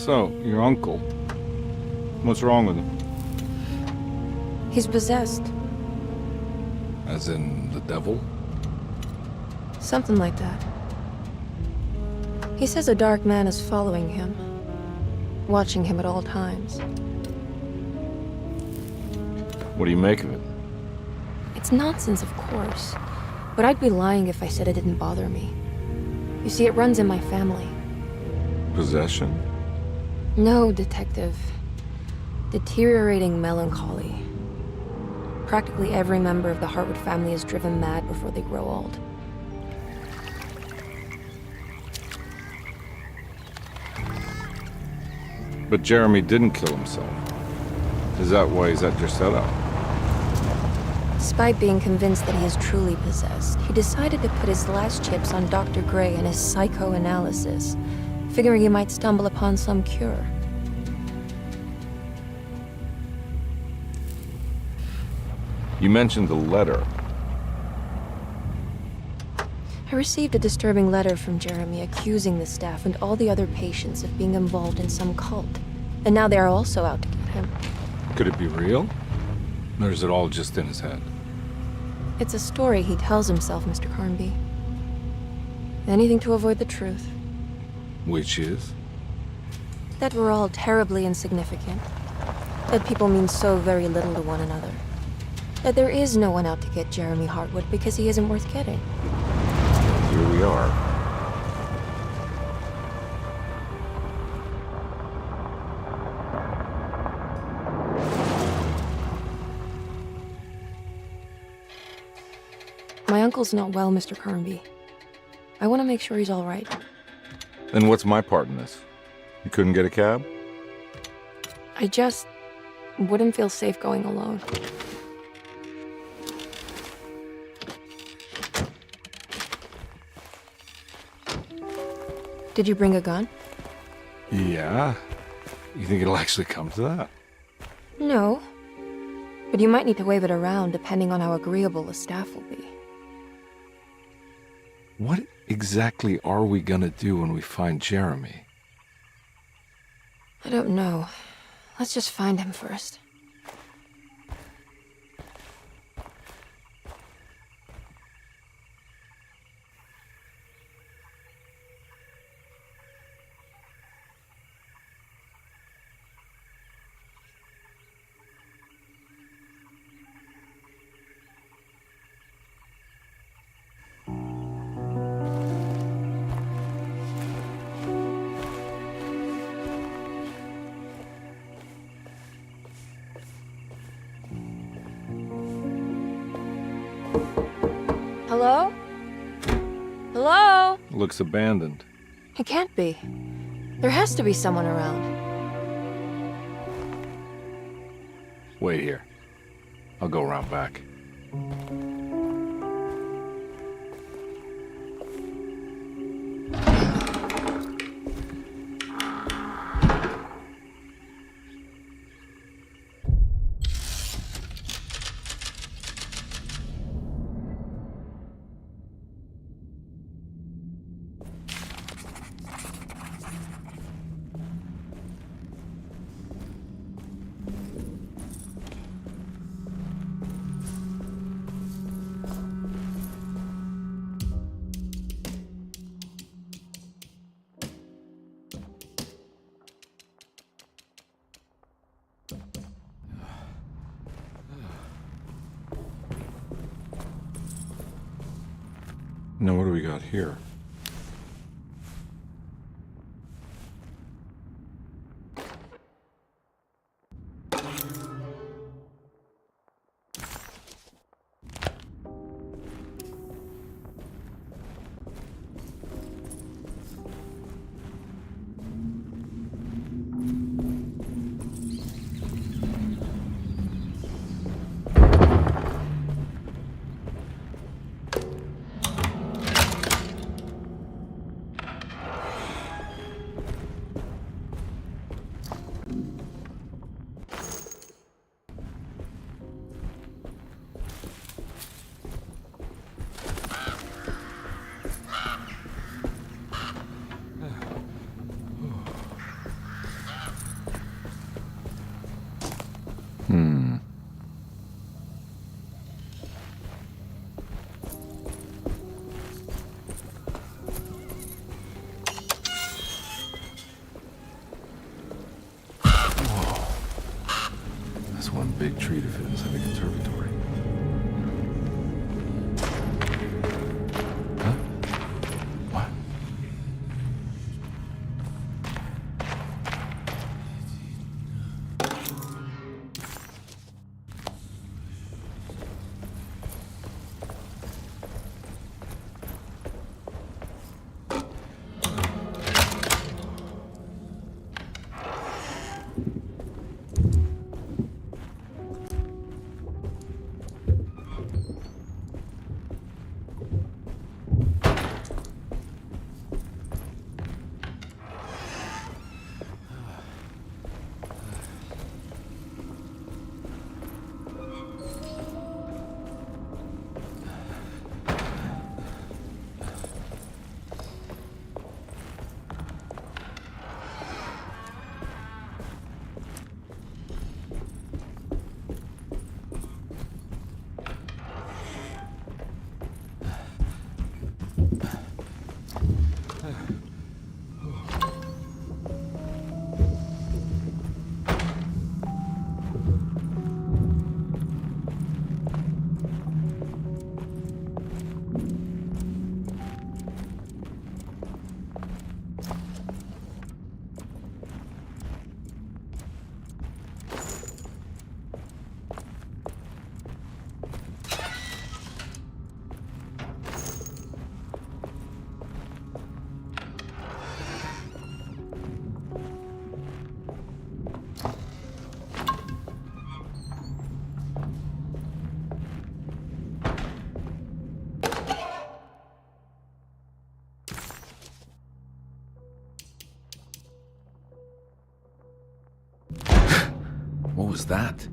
So, your uncle. What's wrong with him? He's possessed. As in the devil? Something like that. He says a dark man is following him, watching him at all times. What do you make of it? It's nonsense, of course, but I'd be lying if I said it didn't bother me. You see, it runs in my family. Possession? No, Detective. Deteriorating melancholy. Practically every member of the Hartwood family is driven mad before they grow old. But Jeremy didn't kill himself. Is that why he's at your setup? Despite being convinced that he is truly possessed, he decided to put his last chips on Dr. Gray and his psychoanalysis, figuring he might stumble upon some cure. You mentioned the letter. I received a disturbing letter from Jeremy accusing the staff and all the other patients of being involved in some cult. And now they are also out to get him. Could it be real? Or is it all just in his head? It's a story he tells himself, Mr. Carnby. Anything to avoid the truth. Which is? That we're all terribly insignificant. That people mean so very little to one another. That there is no one out to get Jeremy Hartwood because he isn't worth getting. Here we are. My uncle's not well, Mr. Carnby. I want to make sure he's all right. Then what's my part in this? You couldn't get a cab? I just wouldn't feel safe going alone. Did you bring a gun? Yeah. You think it'll actually come to that? No. But you might need to wave it around depending on how agreeable the staff will be. What exactly are we gonna do when we find Jeremy? I don't know. Let's just find him first. Hello? Hello? Looks abandoned. It can't be. There has to be someone around. Wait here. I'll go around back. Now what do we got here? That's one big tree to fit inside a conservatory. Huh? What? was that?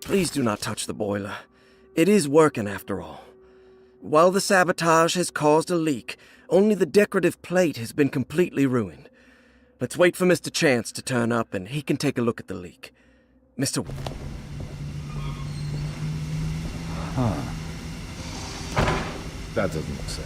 Please do not touch the boiler. It is working after all. While the sabotage has caused a leak, only the decorative plate has been completely ruined. Let's wait for Mr. Chance to turn up and he can take a look at the leak. Mr. That doesn't look safe.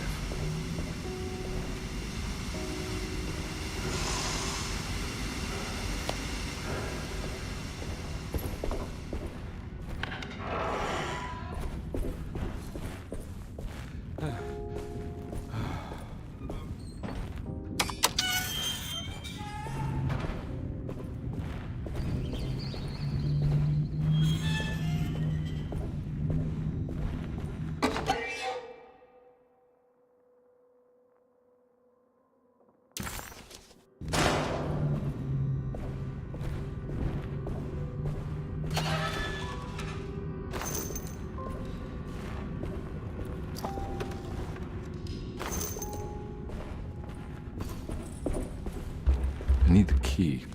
I need the key.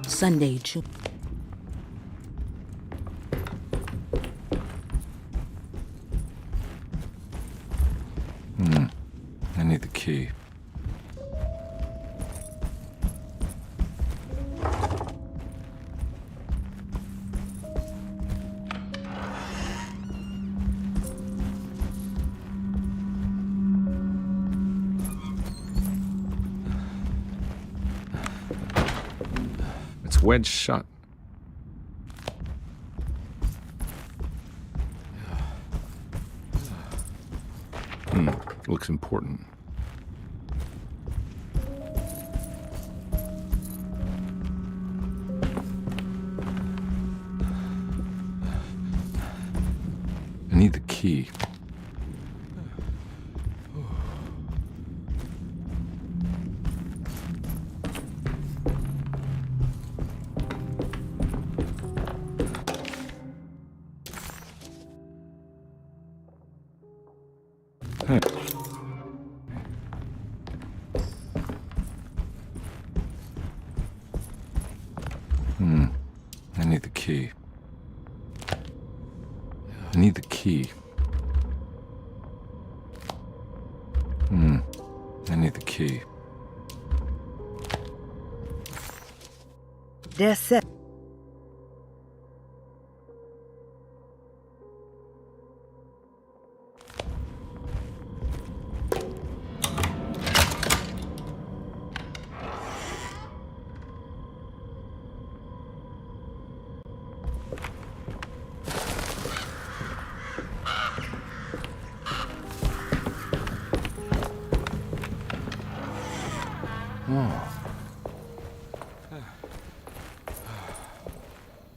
Sunday, June. I need the key. It's wedged shut. Looks important. I need the key. Hey. I need the key. I need the key. I need the key. That's it.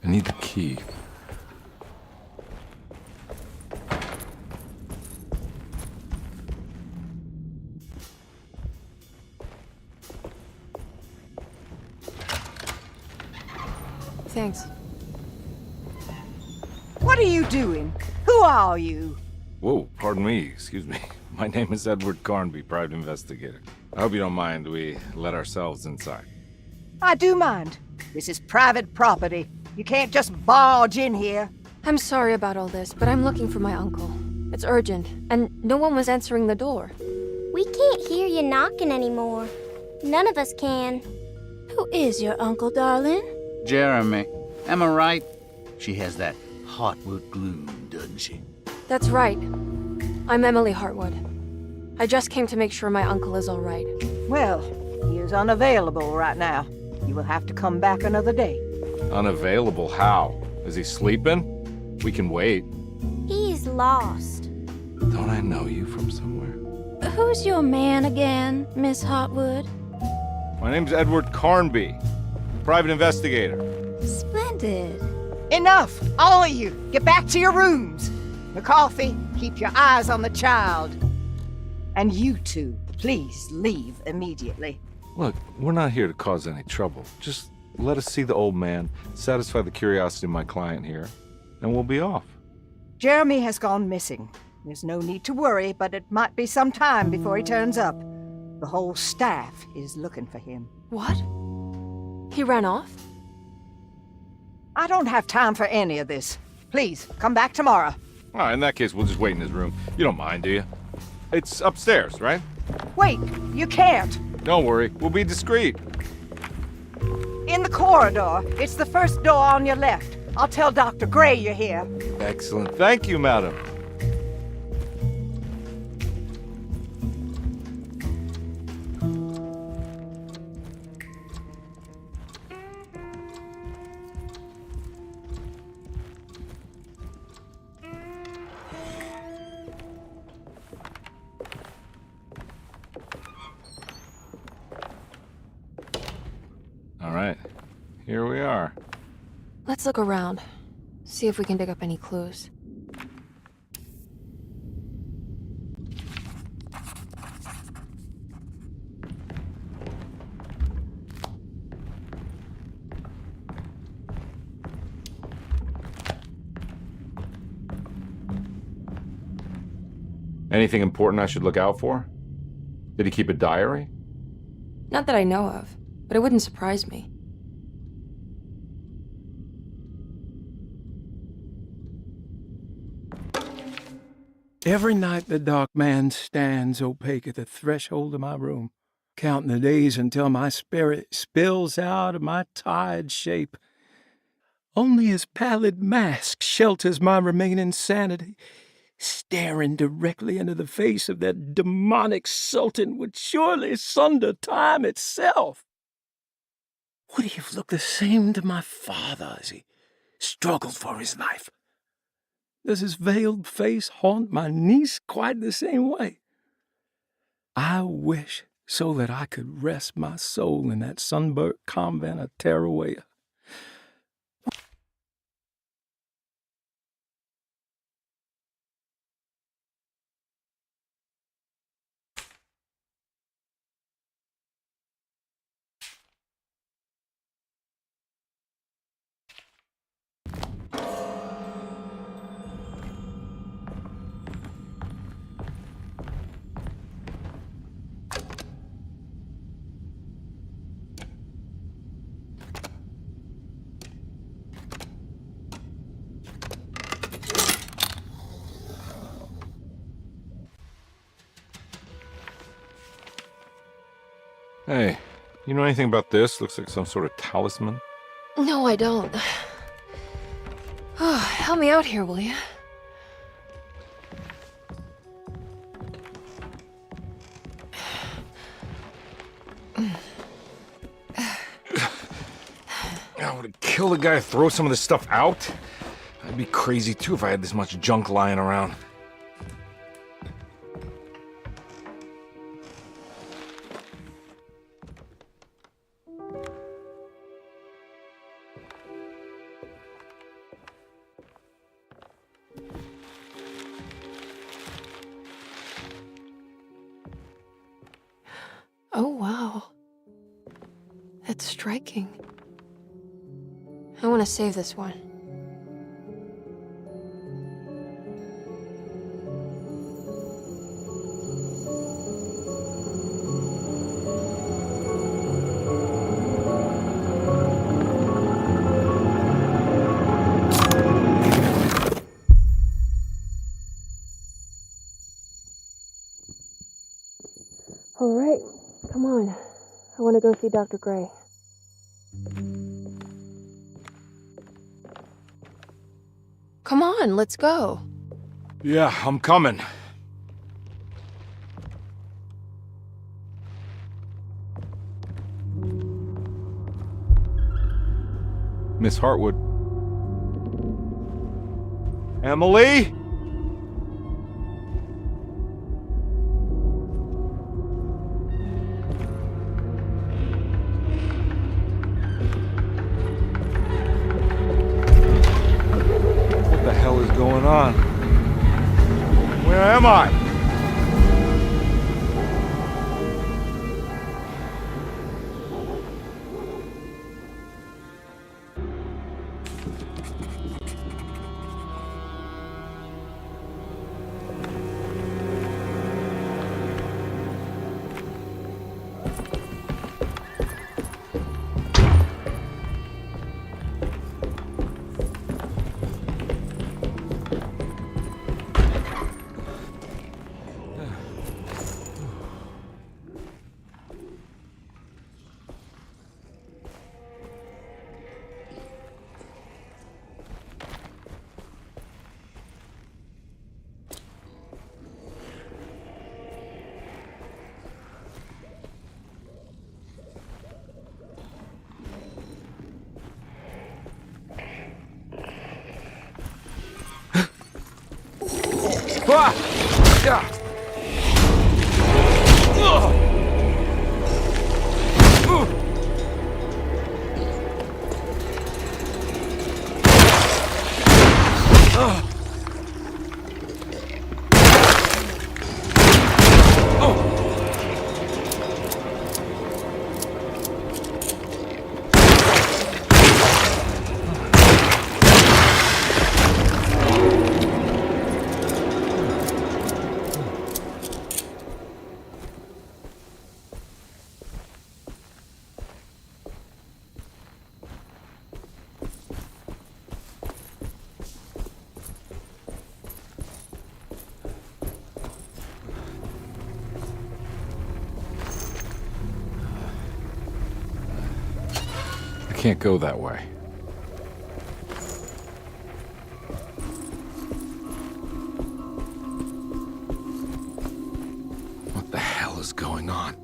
I need the key. Thanks. What are you doing? Who are you? Whoa, pardon me, excuse me. My name is Edward Carnby, private investigator. I hope you don't mind we let ourselves inside. I do mind. This is private property. You can't just barge in here. I'm sorry about all this, but I'm looking for my uncle. It's urgent, and no one was answering the door. We can't hear you knocking anymore. None of us can. Who is your uncle, darling? Jeremy. Am I right? She has that Hartwood gloom, doesn't she? That's right. I'm Emily Hartwood. I just came to make sure my uncle is all right. Well, he is unavailable right now. You will have to come back another day. Unavailable how? Is he sleeping? We can wait. He's lost. Don't I know you from somewhere? Who's your man again, Miss Hartwood? My name's Edward Carnby, private investigator. Splendid. Enough! All of you! Get back to your rooms! McCarthy, keep your eyes on the child. And you two, please leave immediately. Look, we're not here to cause any trouble. Just let us see the old man, satisfy the curiosity of my client here, and we'll be off. Jeremy has gone missing. There's no need to worry, but it might be some time before he turns up. The whole staff is looking for him. What? He ran off? I don't have time for any of this. Please, come back tomorrow. All right, in that case, we'll just wait in his room. You don't mind, do you? It's upstairs, right? Wait, you can't. Don't worry, we'll be discreet. In the corridor. It's the first door on your left. I'll tell Dr. Gray you're here. Excellent. Thank you, madam. All right, here we are. Let's look around. See if we can dig up any clues. Anything important I should look out for? Did he keep a diary? Not that I know of, but it wouldn't surprise me. Every night the dark man stands opaque at the threshold of my room, counting the days until my spirit spills out of my tired shape. Only his pallid mask shelters my remaining sanity. Staring directly into the face of that demonic sultan would surely sunder time itself. Would he have looked the same to my father as he struggled for his life? Does his veiled face haunt my niece quite the same way? I wish so that I could rest my soul in that sunburnt convent of Tarawea. Hey, you know anything about this? Looks like some sort of talisman. No, I don't. Oh, help me out here, will you? I would it kill the guy to throw some of this stuff out? I'd be crazy too if I had this much junk lying around. Oh, wow. That's striking. I want to save this one. Come on. I want to go see Dr. Gray. Come on, let's go. Yeah, I'm coming. Miss Hartwood. Emily? What the hell is going on? Where am I? Ah! Ah! I can't go that way. What the hell is going on?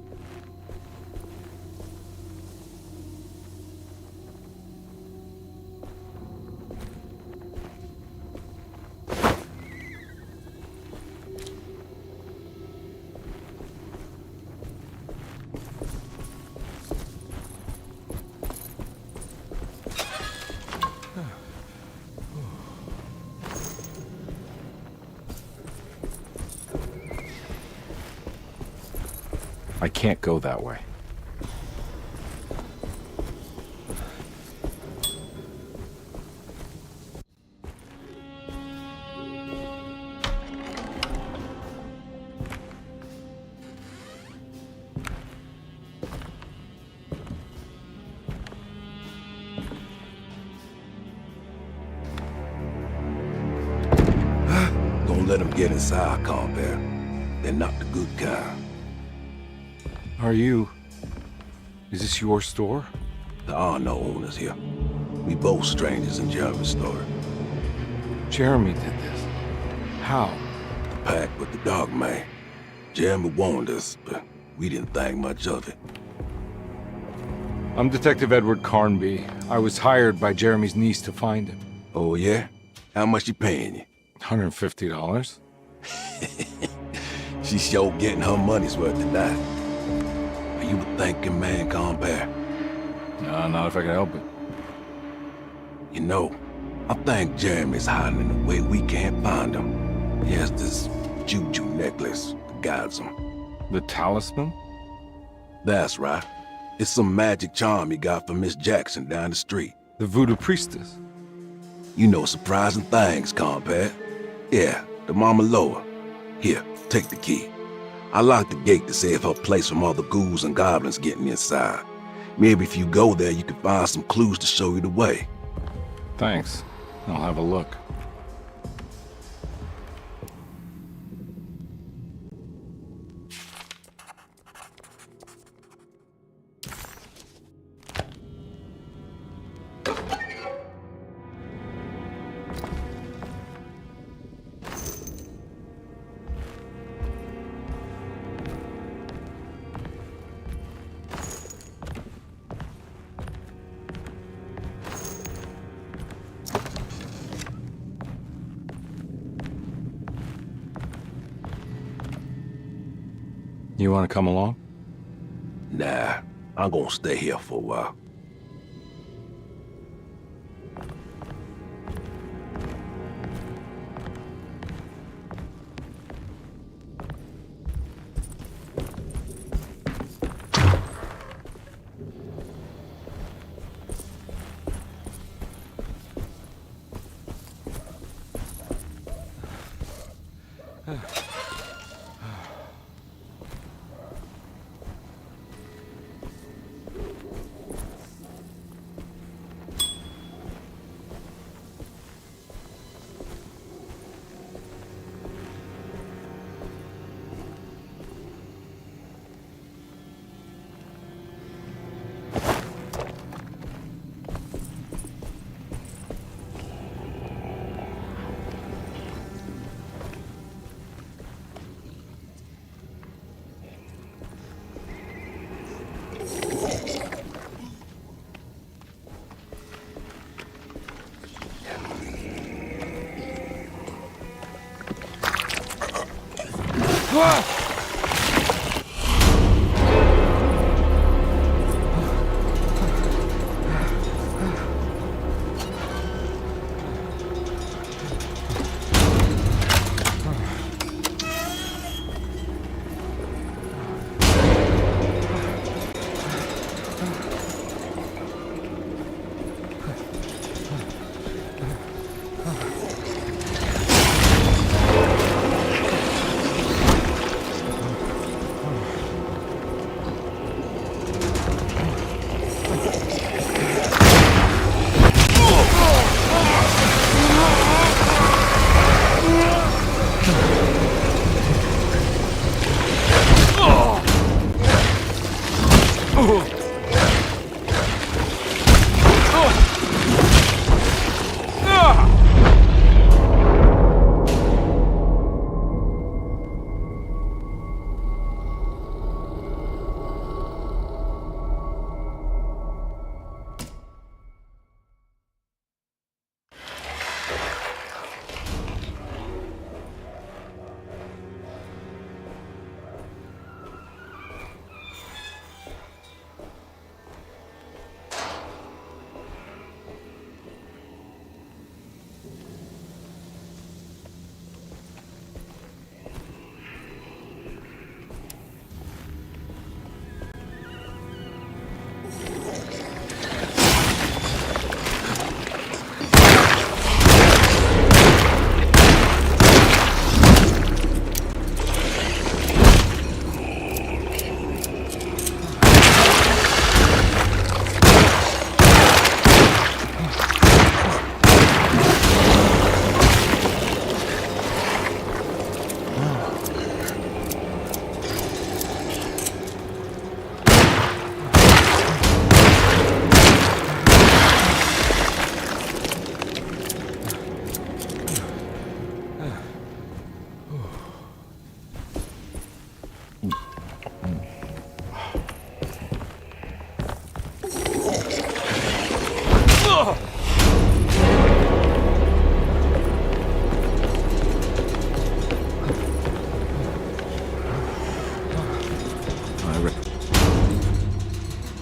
I can't go that way. Don't let them get inside, compare. They're not the good kind. Are you... Is this your store? There are no owners here. We both strangers in Jeremy's store. Jeremy did this. How? Packed with the dog man. Jeremy warned us, but we didn't think much of it. I'm Detective Edward Carnby. I was hired by Jeremy's niece to find him. Oh, yeah? How much she paying you? $150. She's sure getting her money's worth tonight. Are you a thinking man, compare? No, not if I can help it. You know, I think Jeremy's hiding in a way we can't find him. He has this juju necklace that guides him. The talisman? That's right. It's some magic charm he got from Miss Jackson down the street. The voodoo priestess? You know surprising things, compare. Yeah, the Mama Loa. Here, take the key. I locked the gate to save her place from all the ghouls and goblins getting inside. Maybe if you go there, you can find some clues to show you the way. Thanks. I'll have a look. You want to come along? Nah, I'm gonna stay here for a while.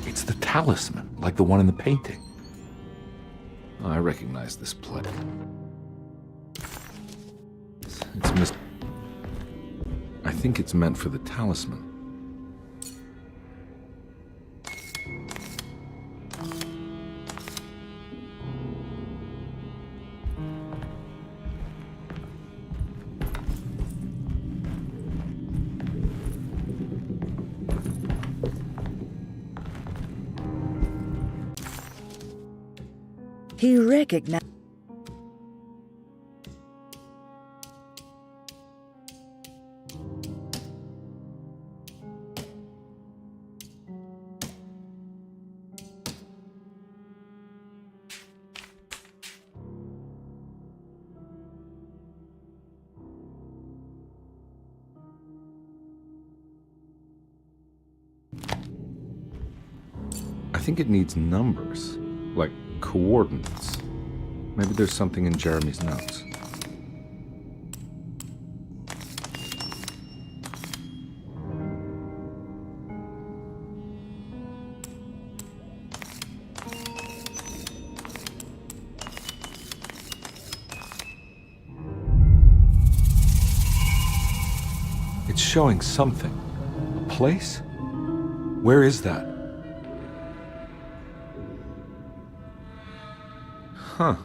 It's the talisman, like the one in the painting. Oh, I recognize this plate. I think it's meant for the talisman. He recognized. I think it needs numbers, like coordinates. Maybe there's something in Jeremy's notes. It's showing something. A place? Where is that? Huh.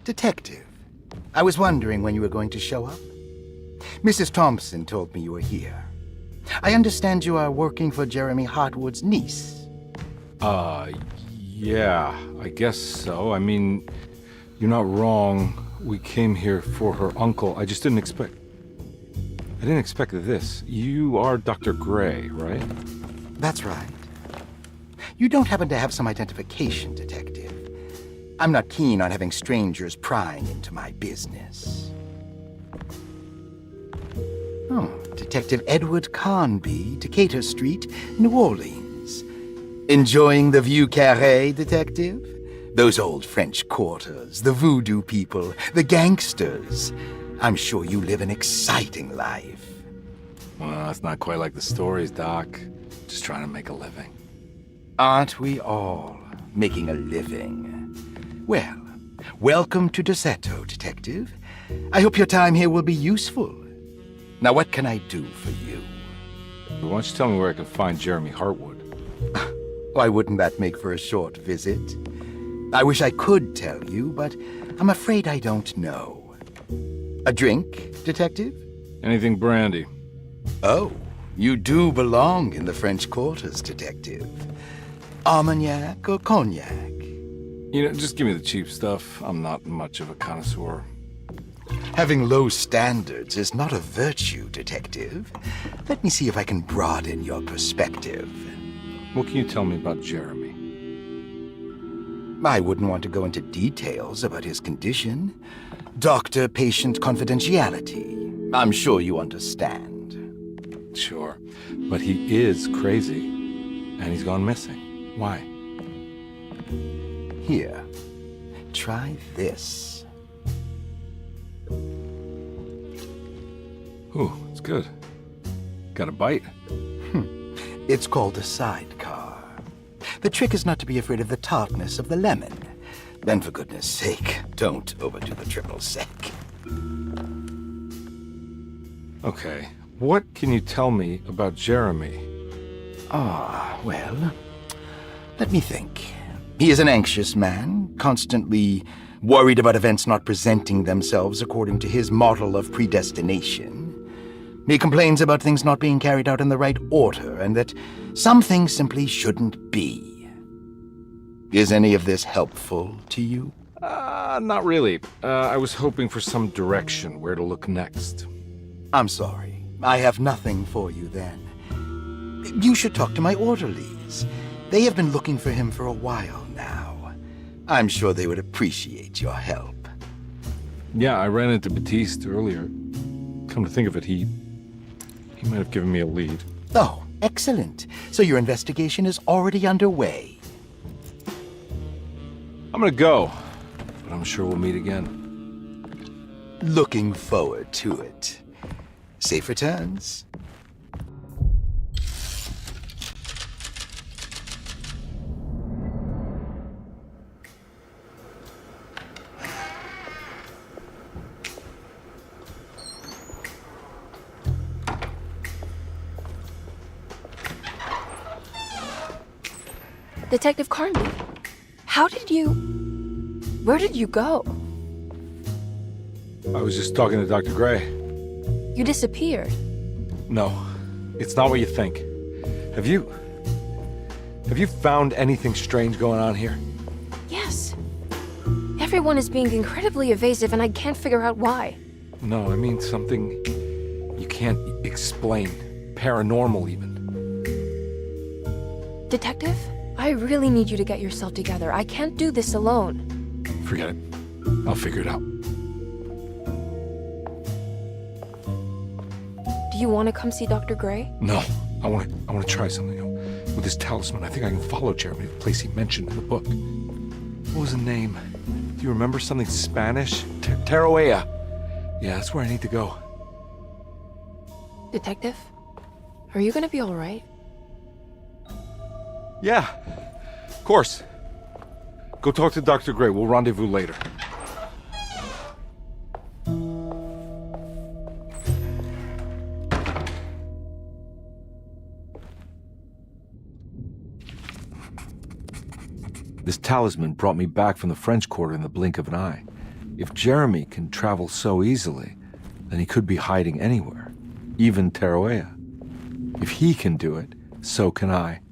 Detective, I was wondering when you were going to show up. Mrs. Thompson told me you were here. I understand you are working for Jeremy Hartwood's niece. Yeah, I guess so. I mean, you're not wrong. We came here for her uncle. I just didn't expect... I didn't expect this. You are Dr. Gray, right? That's right. You don't happen to have some identification, Detective. I'm not keen on having strangers prying into my business. Oh, Detective Edward Carnby, Decatur Street, New Orleans. Enjoying the Vieux Carré, Detective? Those old French quarters, the voodoo people, the gangsters. I'm sure you live an exciting life. Well, it's not quite like the stories, Doc. Just trying to make a living. Aren't we all making a living? Well, welcome to Deseto, Detective. I hope your time here will be useful. Now, what can I do for you? Why don't you tell me where I can find Jeremy Hartwood? Why wouldn't that make for a short visit? I wish I could tell you, but I'm afraid I don't know. A drink, Detective? Anything brandy. Oh, you do belong in the French quarters, Detective. Armagnac or cognac? You know, just give me the cheap stuff. I'm not much of a connoisseur. Having low standards is not a virtue, Detective. Let me see if I can broaden your perspective. What can you tell me about Jeremy? I wouldn't want to go into details about his condition. Doctor-patient confidentiality. I'm sure you understand. Sure. But he is crazy. And he's gone missing. Why? Here, try this. Ooh, it's good. Got a bite? It's called a sidecar. The trick is not to be afraid of the tartness of the lemon. Then, for goodness sake, don't overdo the triple sec. Okay. What can you tell me about Jeremy? Well, let me think. He is an anxious man, constantly worried about events not presenting themselves according to his model of predestination. He complains about things not being carried out in the right order, and that some things simply shouldn't be. Is any of this helpful to you? Not really. I was hoping for some direction where to look next. I'm sorry. I have nothing for you then. You should talk to my orderlies. They have been looking for him for a while now. I'm sure they would appreciate your help. Yeah, I ran into Batiste earlier. Come to think of it, he might have given me a lead. Oh, excellent. So your investigation is already underway. I'm gonna go, but I'm sure we'll meet again. Looking forward to it. Safe returns. Detective Carnby, where did you go? I was just talking to Dr. Gray. You disappeared. No, it's not what you think. Have you found anything strange going on here? Yes. Everyone is being incredibly evasive and I can't figure out why. No, I mean something you can't explain. Paranormal, even. Detective, I really need you to get yourself together. I can't do this alone. Forget it. I'll figure it out. Do you want to come see Dr. Gray? No, I want to try something. With this talisman, I think I can follow Jeremy to the place he mentioned in the book. What was the name? Do you remember something Spanish? Tarawea. Yeah, that's where I need to go. Detective? Are you gonna be alright? Yeah, of course. Go talk to Dr. Gray. We'll rendezvous later. This talisman brought me back from the French Quarter in the blink of an eye. If Jeremy can travel so easily, then he could be hiding anywhere, even Tarawea. If he can do it, so can I.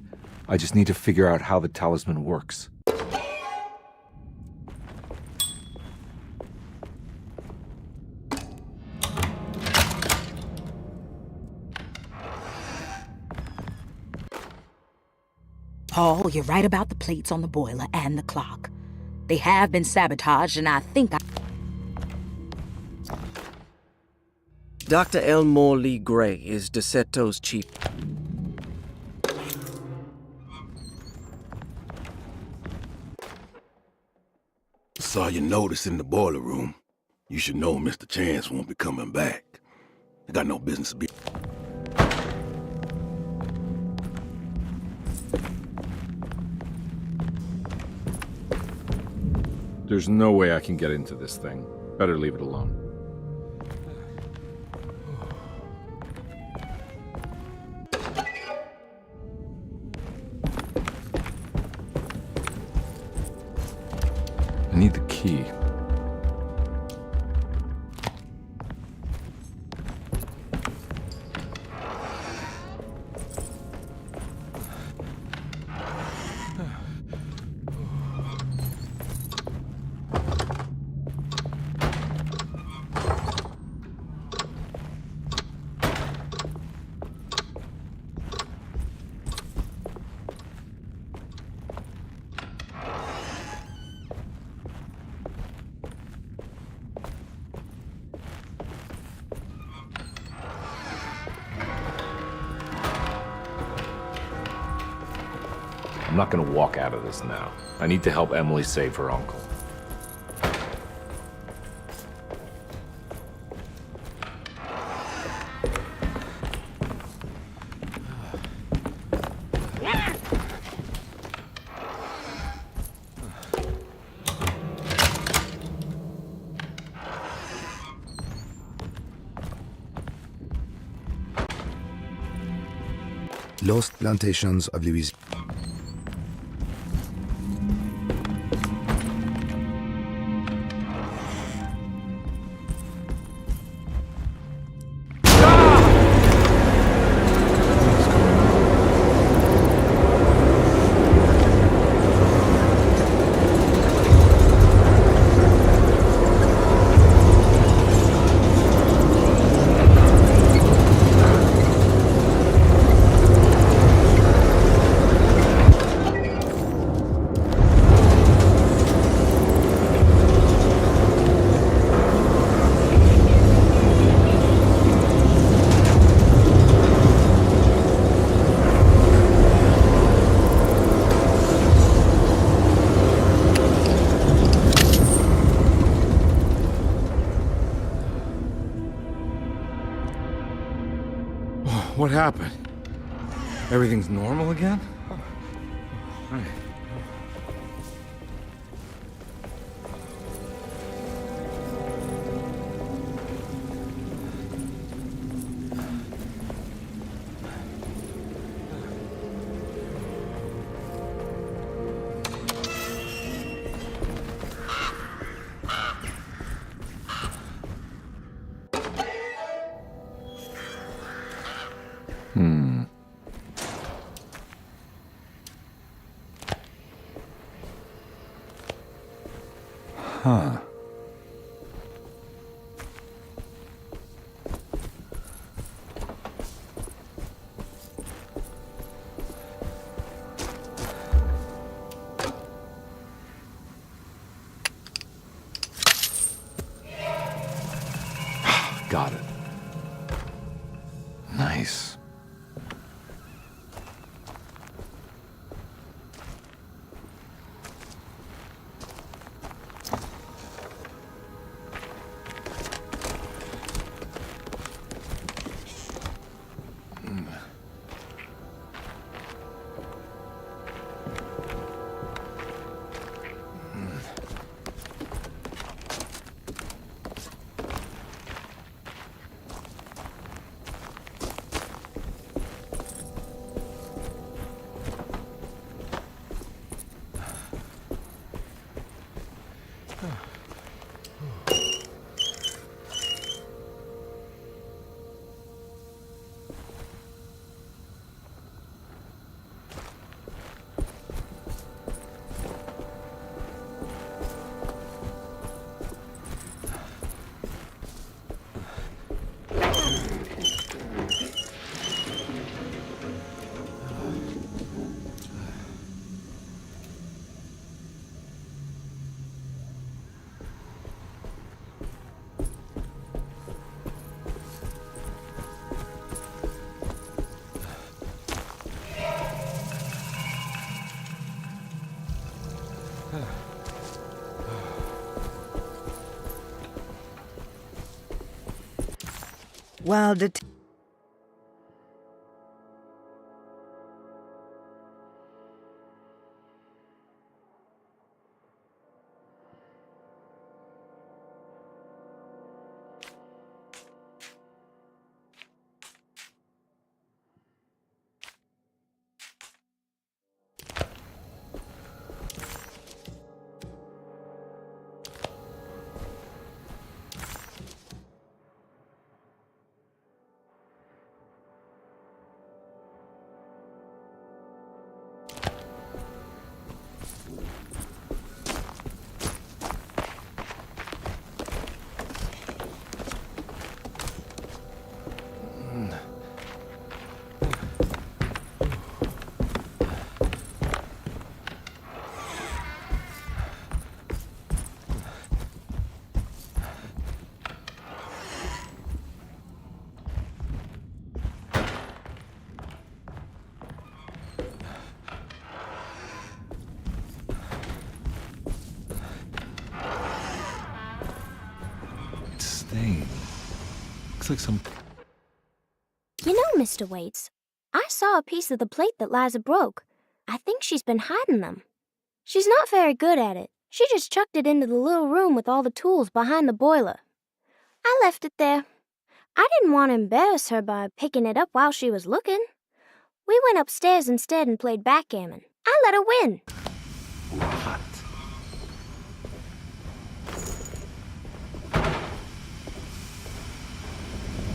I just need to figure out how the talisman works. Paul, you're right about the plates on the boiler and the clock. They have been sabotaged, and I think Dr. Elmore Lee Gray is Desetto's chief. Saw your notice in the boiler room. You should know Mr. Chance won't be coming back. I got no business to be... There's no way I can get into this thing. Better leave it alone. I need the key. I'm not gonna walk out of this now. I need to help Emily save her uncle. Lost Plantations of Louisiana. What happened? Everything's normal again? Right. Huh. Got it. While Looks like some... You know, Mr. Waits, I saw a piece of the plate that Liza broke. I think she's been hiding them. She's not very good at it. She just chucked it into the little room with all the tools behind the boiler. I left it there. I didn't want to embarrass her by picking it up while she was looking. We went upstairs instead and played backgammon. I let her win. What?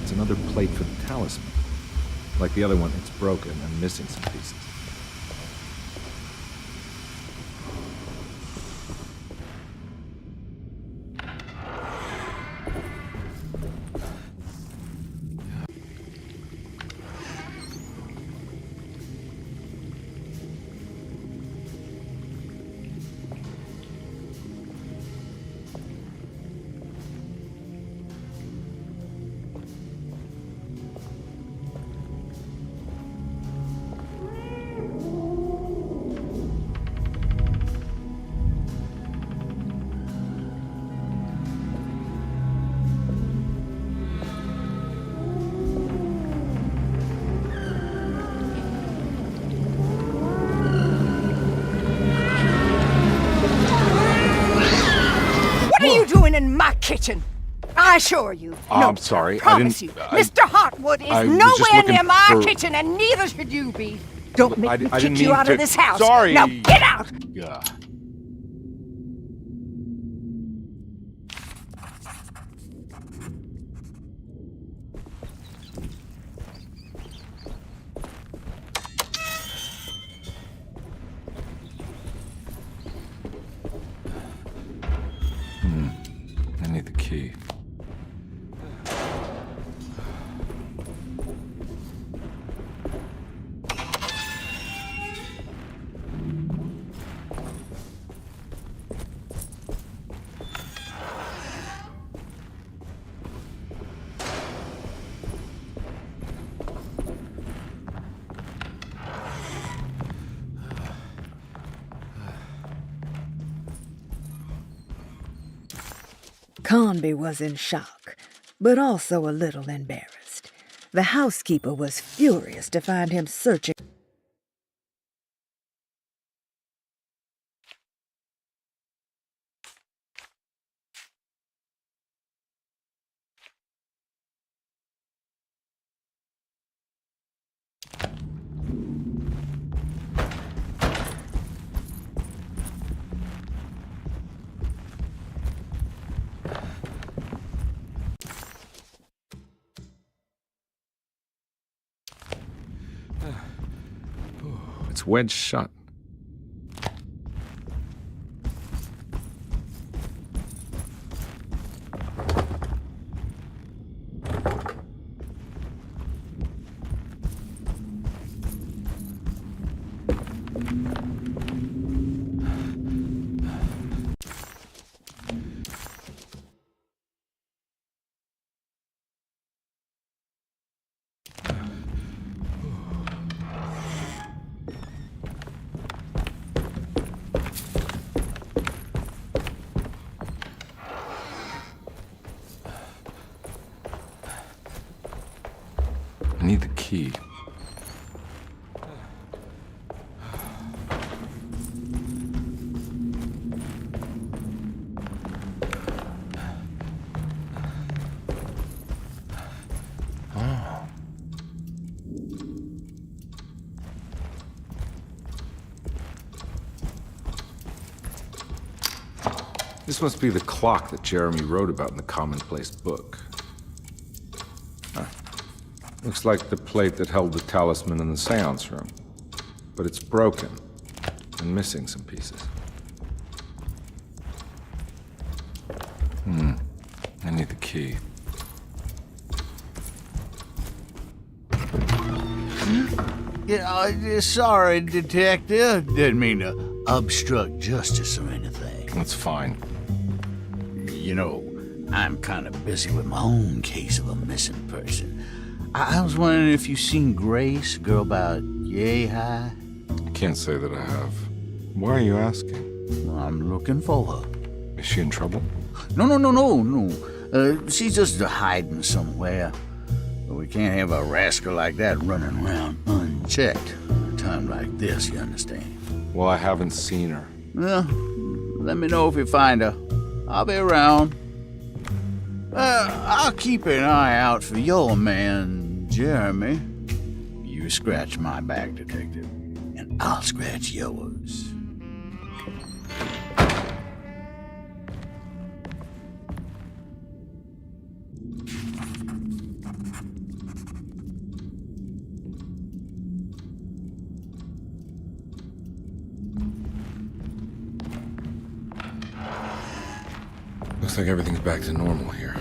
It's another plate for the talisman. Like the other one, it's broken and missing some pieces. in my kitchen. I assure you. No, I'm sorry. Promise you. Mr. Hartwood is nowhere near my kitchen, and neither should you be. Don't make me kick you out of this house. Sorry. Now get out! Yeah. I need the key. Conby was in shock, but also a little embarrassed. The housekeeper was furious to find him searching. It's wedged shut. I need the key. Oh. This must be the clock that Jeremy wrote about in the commonplace book. Looks like the plate that held the talisman in the seance room. But it's broken and missing some pieces. I need the key. Yeah, sorry, Detective. Didn't mean to obstruct justice or anything. That's fine. You know, I'm kind of busy with my own case of a missing person. I was wondering if you've seen Grace, a girl about yay high? I can't say that I have. Why are you asking? Well, I'm looking for her. Is she in trouble? No. She's just hiding somewhere. But we can't have a rascal like that running around unchecked. At a time like this, you understand? Well, I haven't seen her. Well, let me know if you find her. I'll be around. I'll keep an eye out for your man, Jeremy. You scratch my back, Detective, and I'll scratch yours. Looks like everything's back to normal here.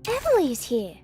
Emily's here.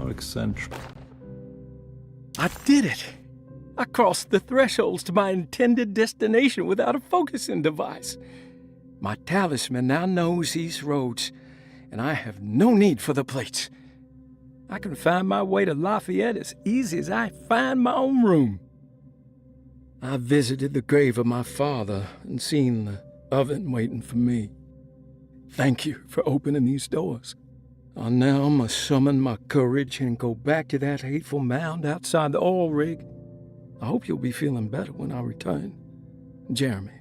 Eccentric. I did it! I crossed the thresholds to my intended destination without a focusing device. My talisman now knows these roads, and I have no need for the plates. I can find my way to Lafayette as easy as I find my own room. I visited the grave of my father and seen the oven waiting for me. Thank you for opening these doors. I now must summon my courage and go back to that hateful mound outside the oil rig. I hope you'll be feeling better when I return. Jeremy.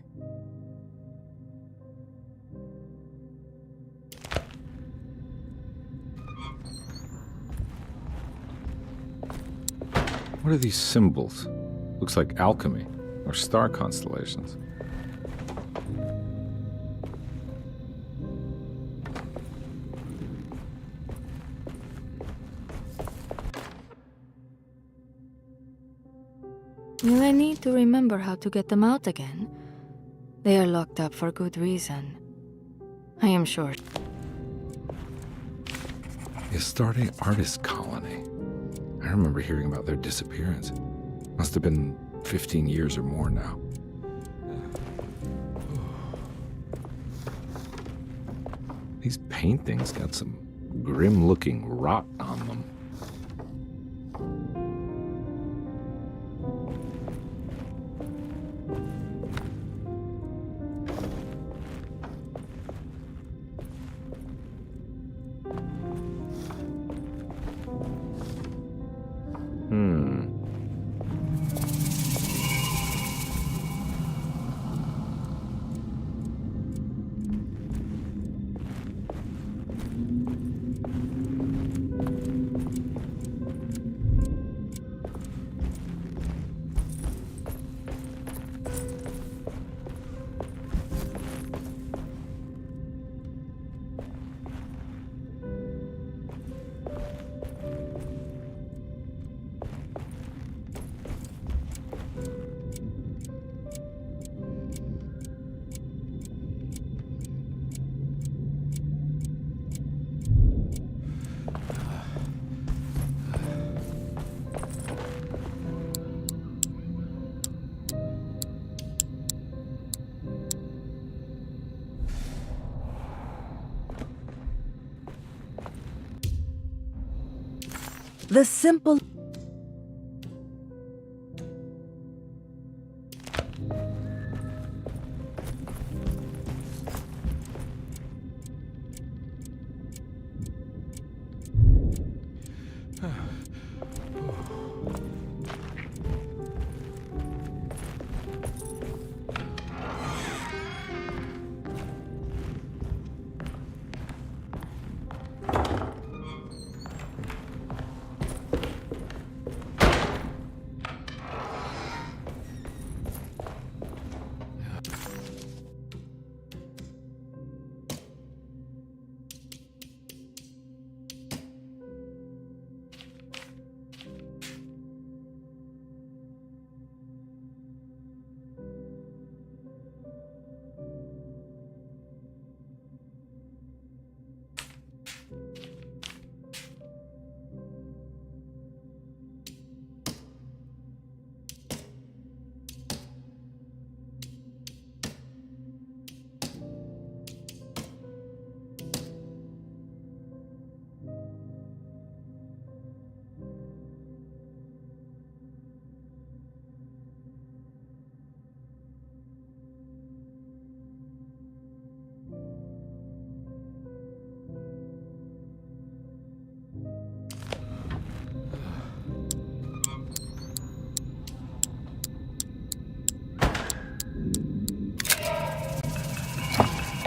What are these symbols? Looks like alchemy or star constellations. Will I need to remember how to get them out again? They are locked up for good reason. I am sure. The Astarte artist colony. I remember hearing about their disappearance. Must have been 15 years or more now. These paintings got some grim-looking rot on them. The simple...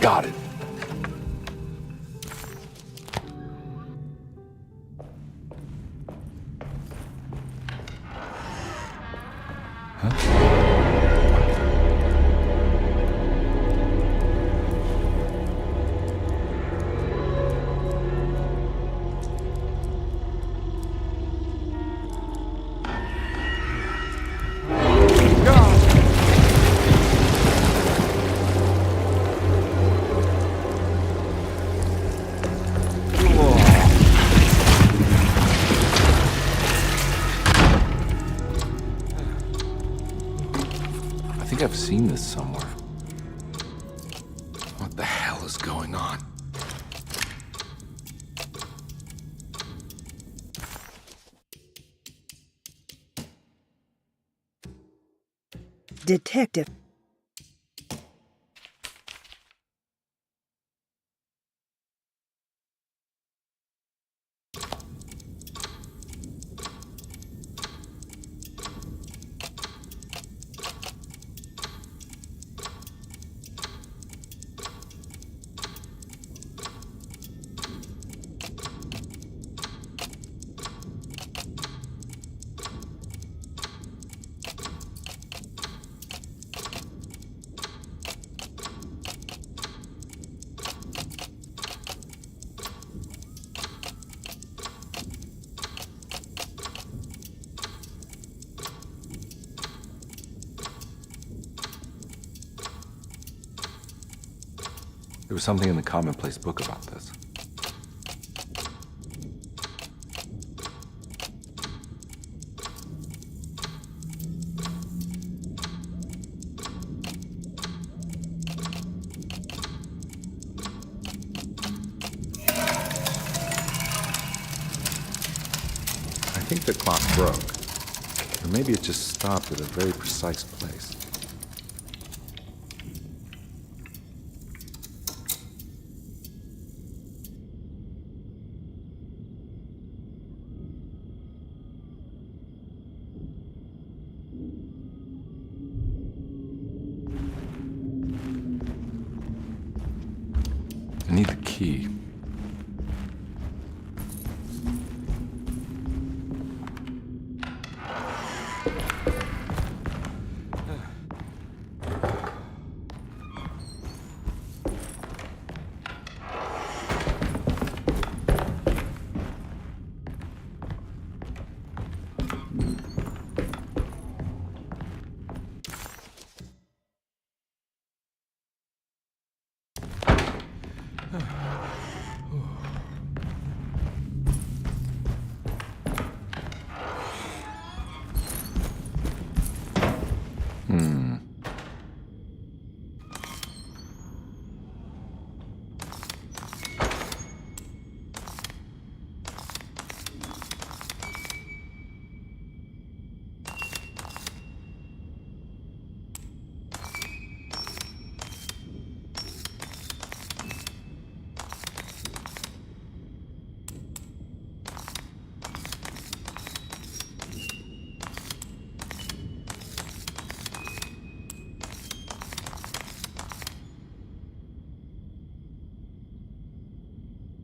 Got it. I think I've seen this somewhere. What the hell is going on? Detective. There was something in the commonplace book about this. think the clock broke. Or maybe it just stopped at a very precise place. I need the key.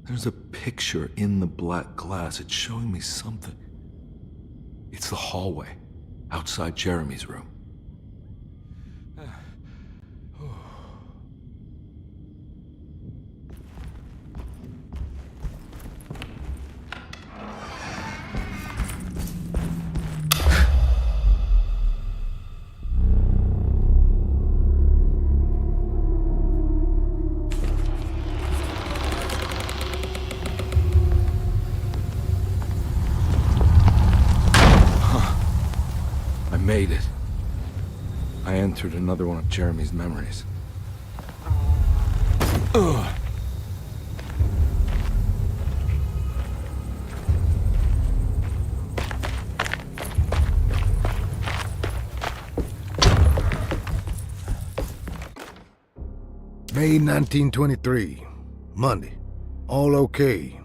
There's a picture in the black glass. It's showing me something. It's the hallway outside Jeremy's room. Made it. I entered another one of Jeremy's memories. Ugh. May 1923. Monday. All okay.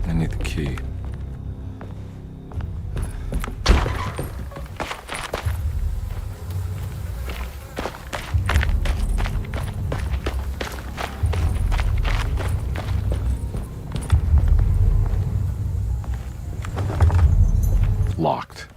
I need the key. Locked.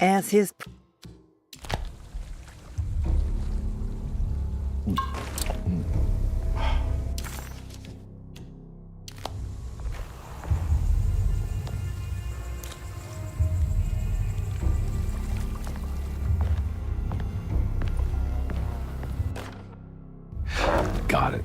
As his Got it.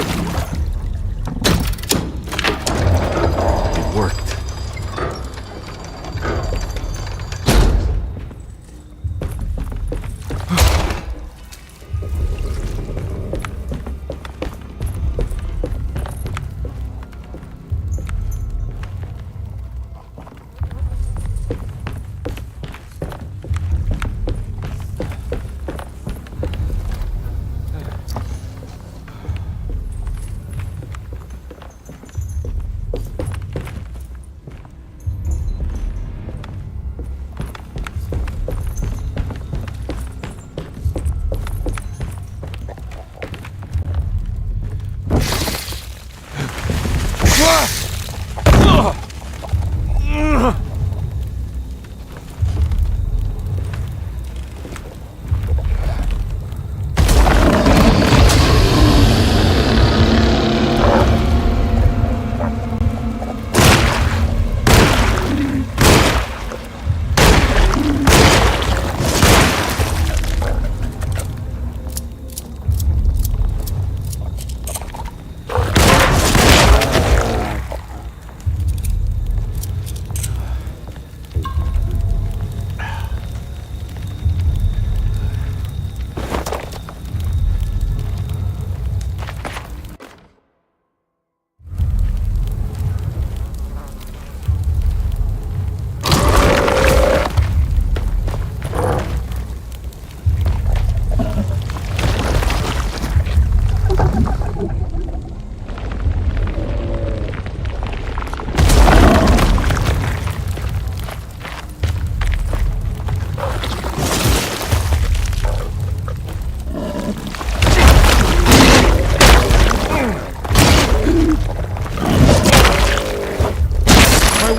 It worked.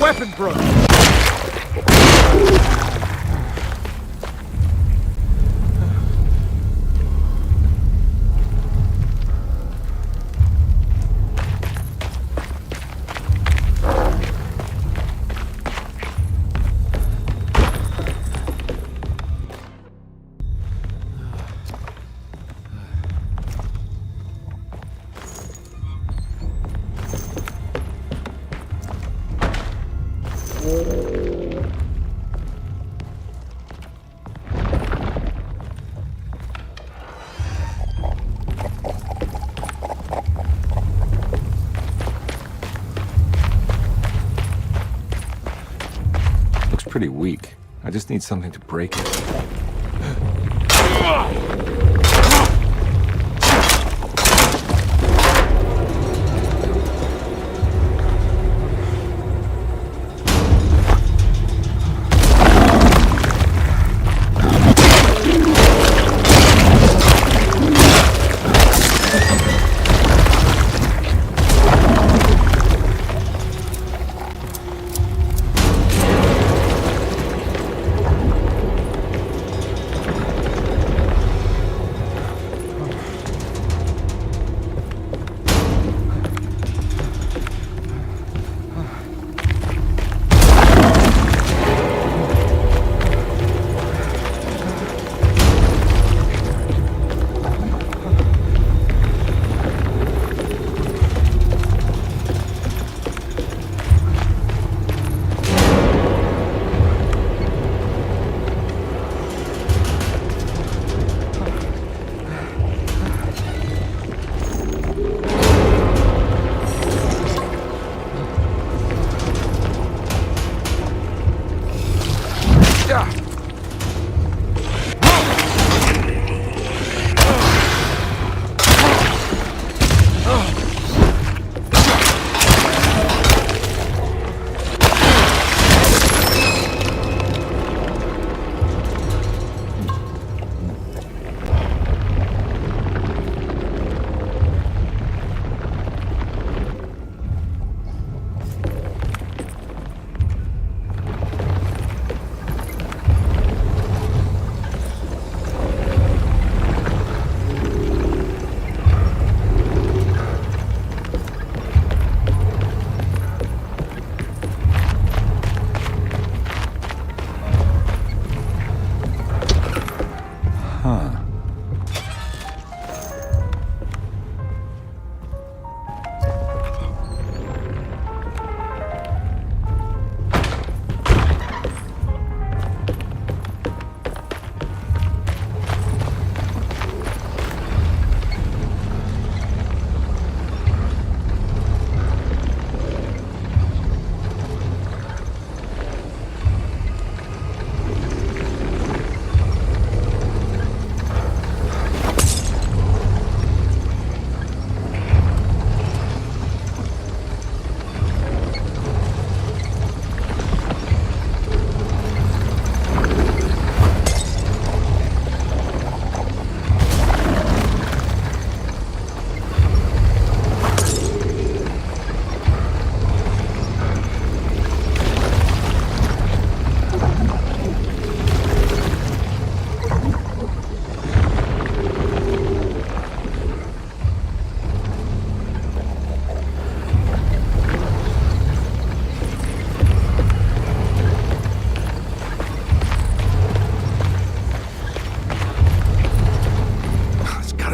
Weapon broke. Looks pretty weak. I just need something to break it.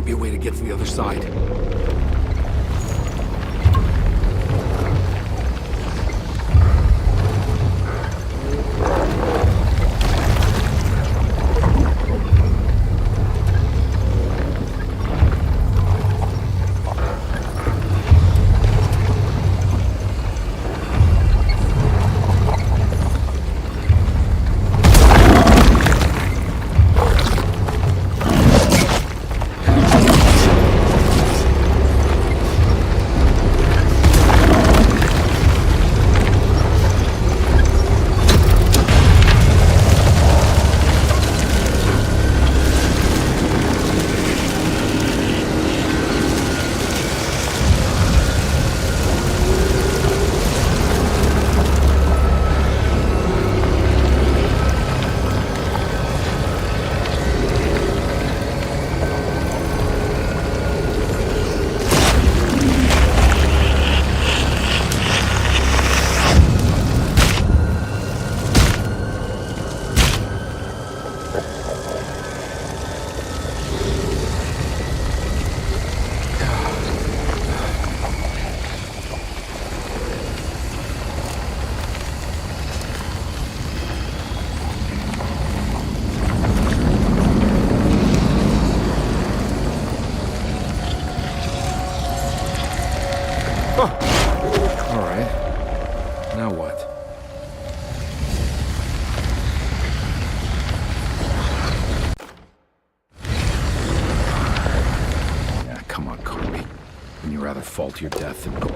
be a way to get to the other side. All right. Now what? Yeah, come on, Carby. Wouldn't you rather fall to your death than go?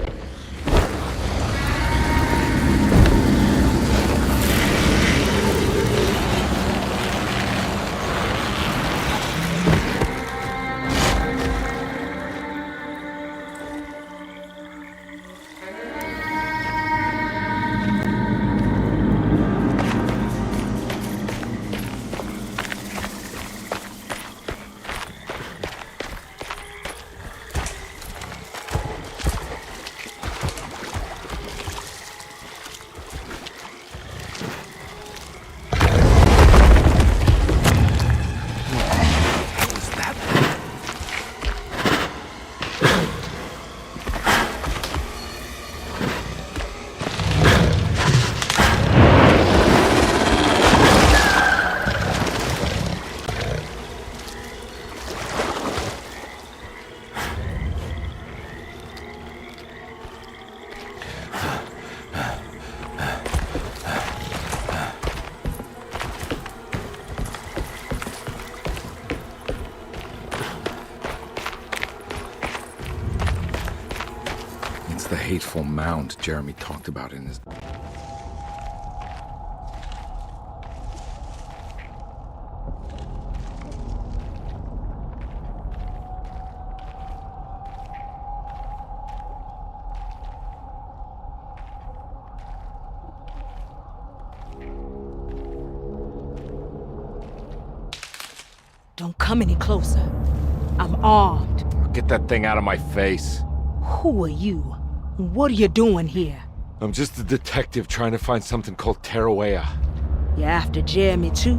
It's the hateful mound Jeremy talked about in his... Don't come any closer. I'm armed. Get that thing out of my face. Who are you? What are you doing here? I'm just a detective trying to find something called Tarawea. You after Jeremy too?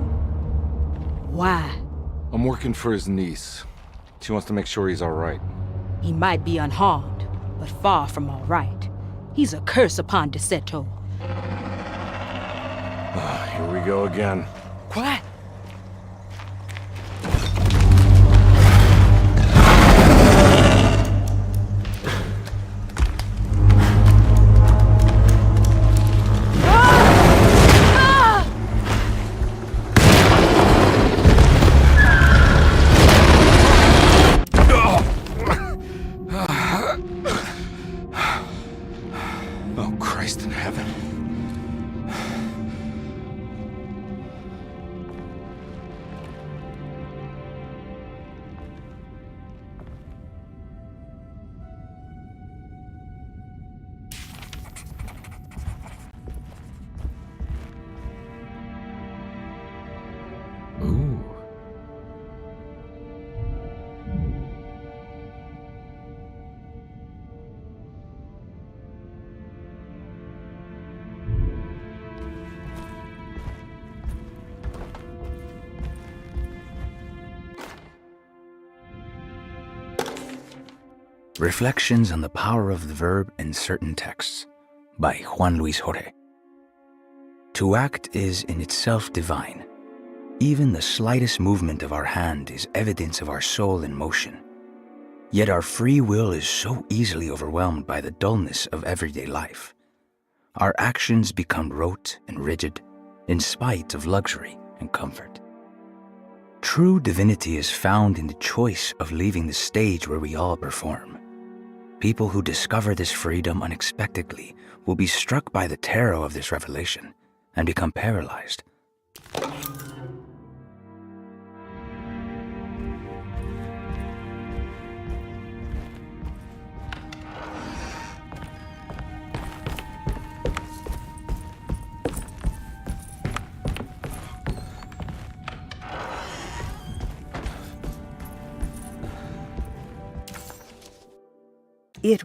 Why? I'm working for his niece. She wants to make sure he's all right. He might be unharmed, but far from all right. He's a curse upon Deseto. Here we go again. Quiet. Oh, Christ in heaven. Reflections on the Power of the Verb in Certain Texts by Juan Luis Jorge. To act is in itself divine. Even the slightest movement of our hand is evidence of our soul in motion. Yet our free will is so easily overwhelmed by the dullness of everyday life. Our actions become rote and rigid, in spite of luxury and comfort. True divinity is found in the choice of leaving the stage where we all perform. People who discover this freedom unexpectedly will be struck by the terror of this revelation and become paralyzed. It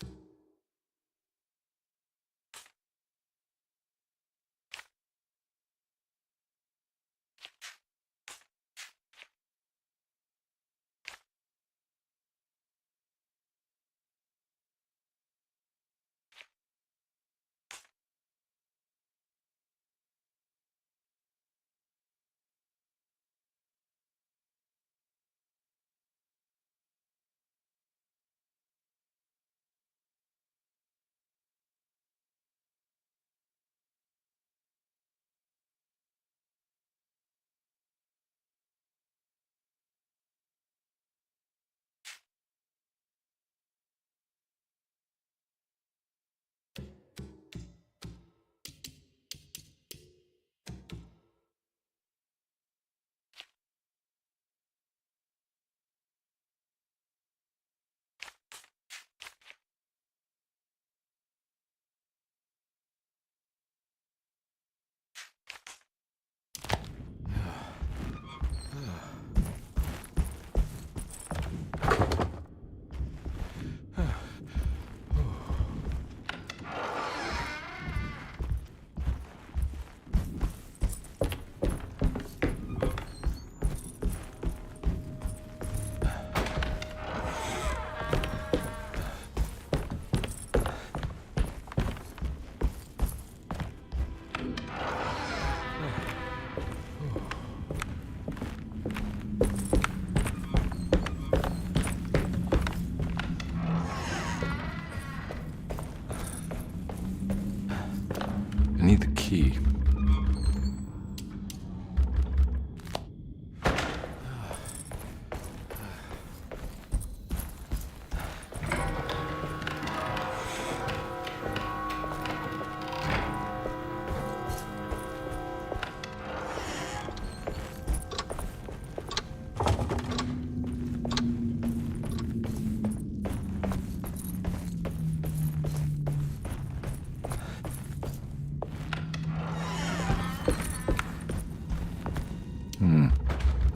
I need the key.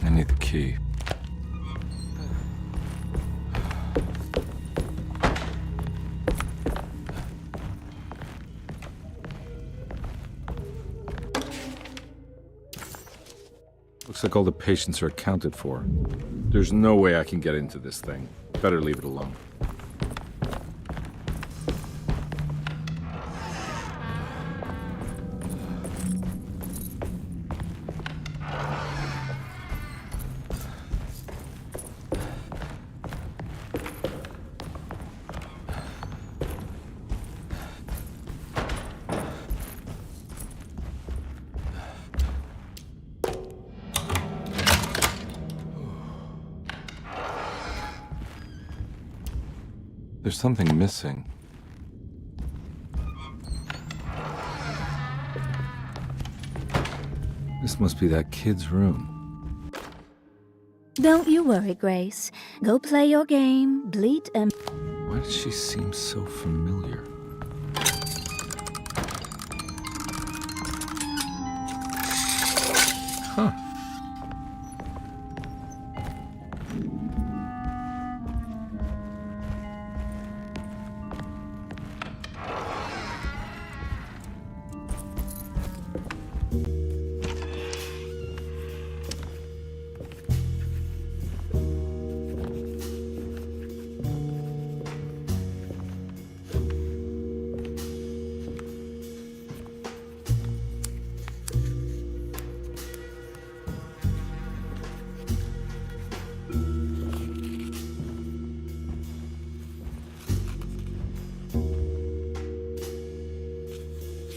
I need the key. Looks like all the patients are accounted for. There's no way I can get into this thing. Better leave it alone. There's something missing. This must be that kid's room. Don't you worry, Grace. Go play your game, bleat, and... Why does she seem so familiar? Huh.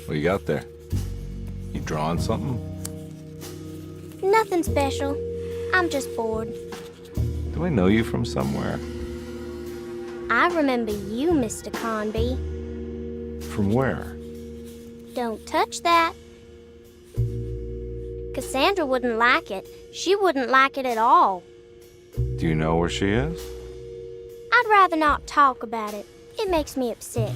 What you got there? You drawing something? Nothing special. I'm just bored. Do I know you from somewhere? I remember you, Mr. Conby. From where? Don't touch that. Cassandra wouldn't like it. She wouldn't like it at all. Do you know where she is? I'd rather not talk about it. It makes me upset.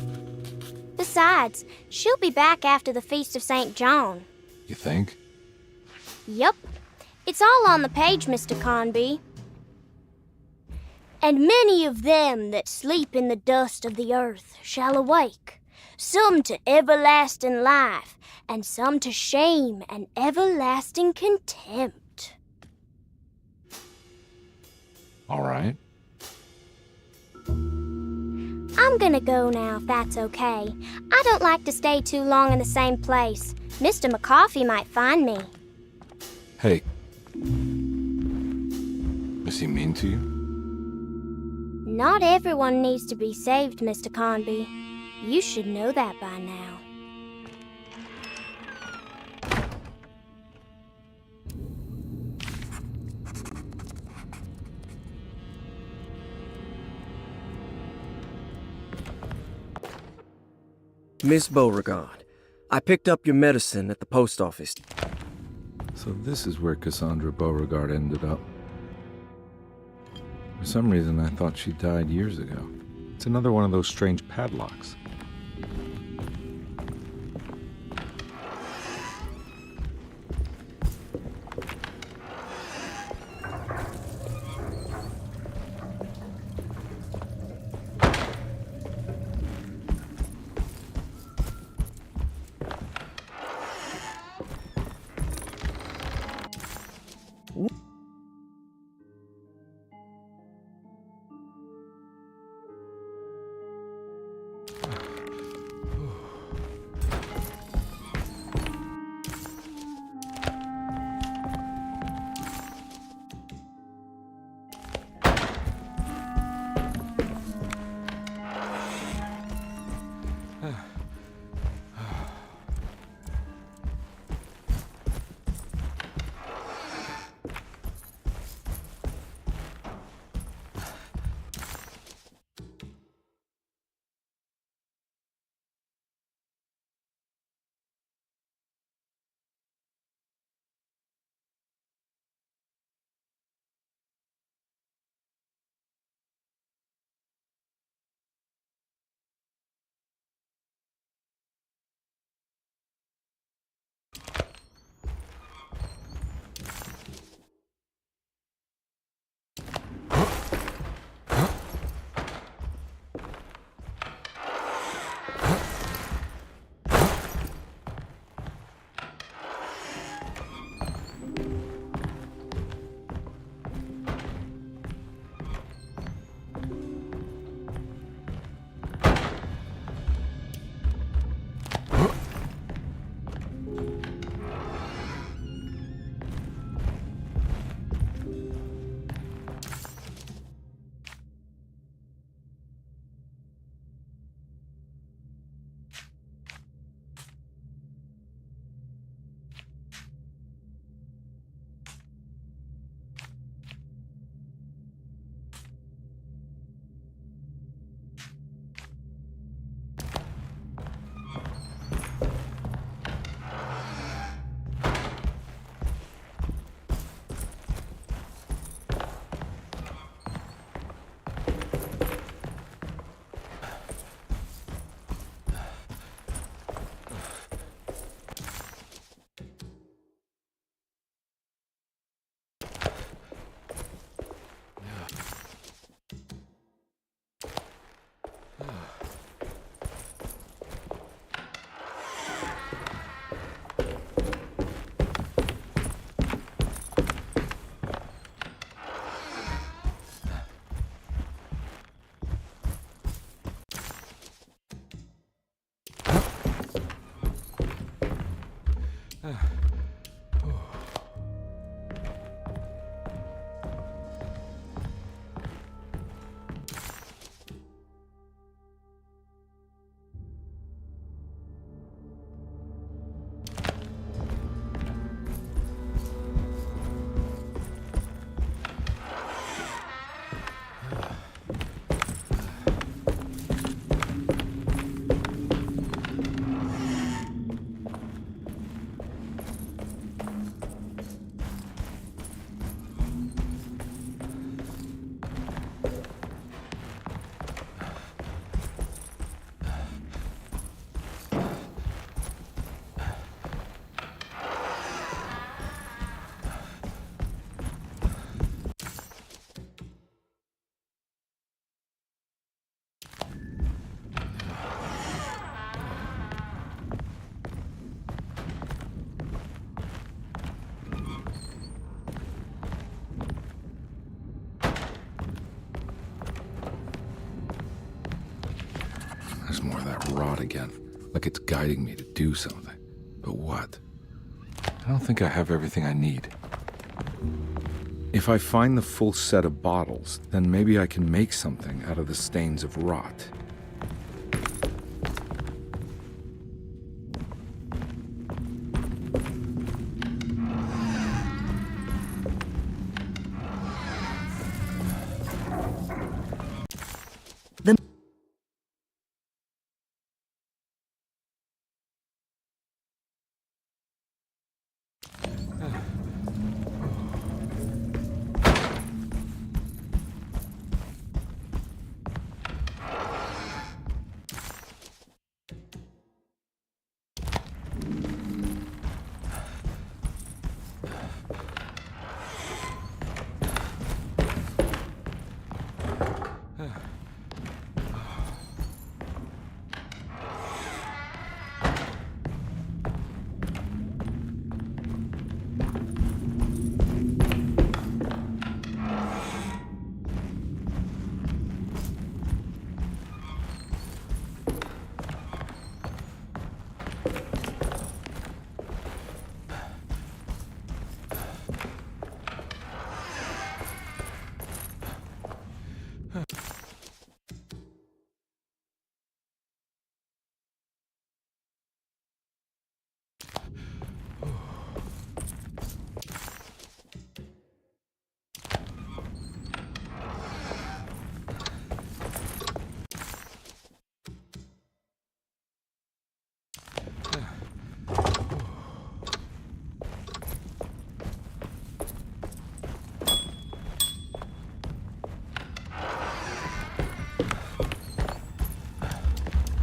Besides, she'll be back after the Feast of St. John. You think? Yup. It's all on the page, Mr. Conby. And many of them that sleep in the dust of the earth shall awake, some to everlasting life, and some to shame and everlasting contempt. All right. I'm gonna go now, if that's okay. I don't like to stay too long in the same place. Mr. McCoffey might find me. Hey. Is he mean to you? Not everyone needs to be saved, Mr. Conby. You should know that by now. Miss Beauregard, I picked up your medicine at the post office. So this is where Cassandra Beauregard ended up. For some reason, I thought she died years ago. It's another one of those strange padlocks. There's more of that rot again, like it's guiding me to do something. But what? I don't think I have everything I need. If I find the full set of bottles, then maybe I can make something out of the stains of rot.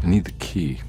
I need the key.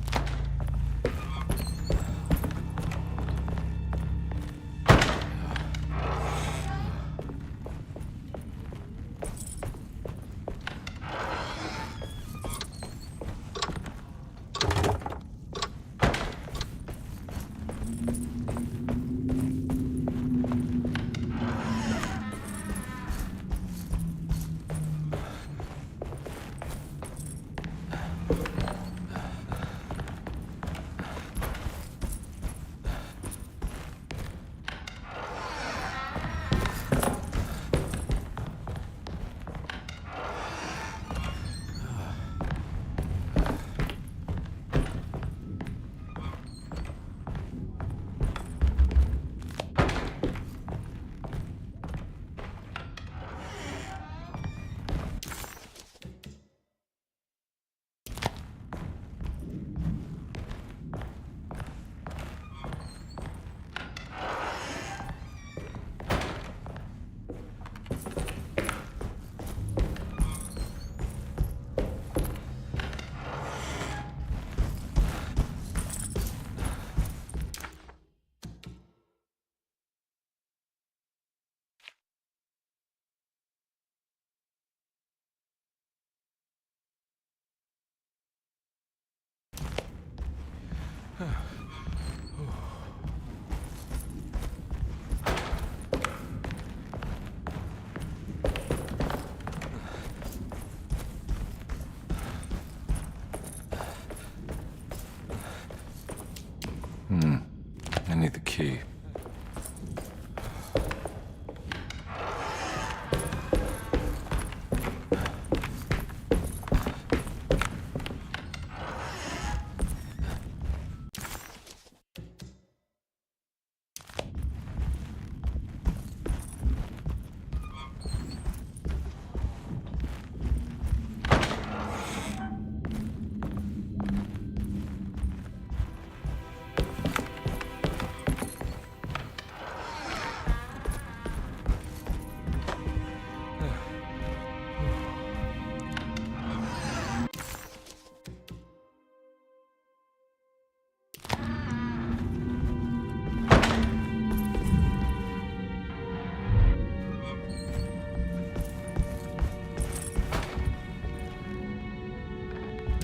I need the key.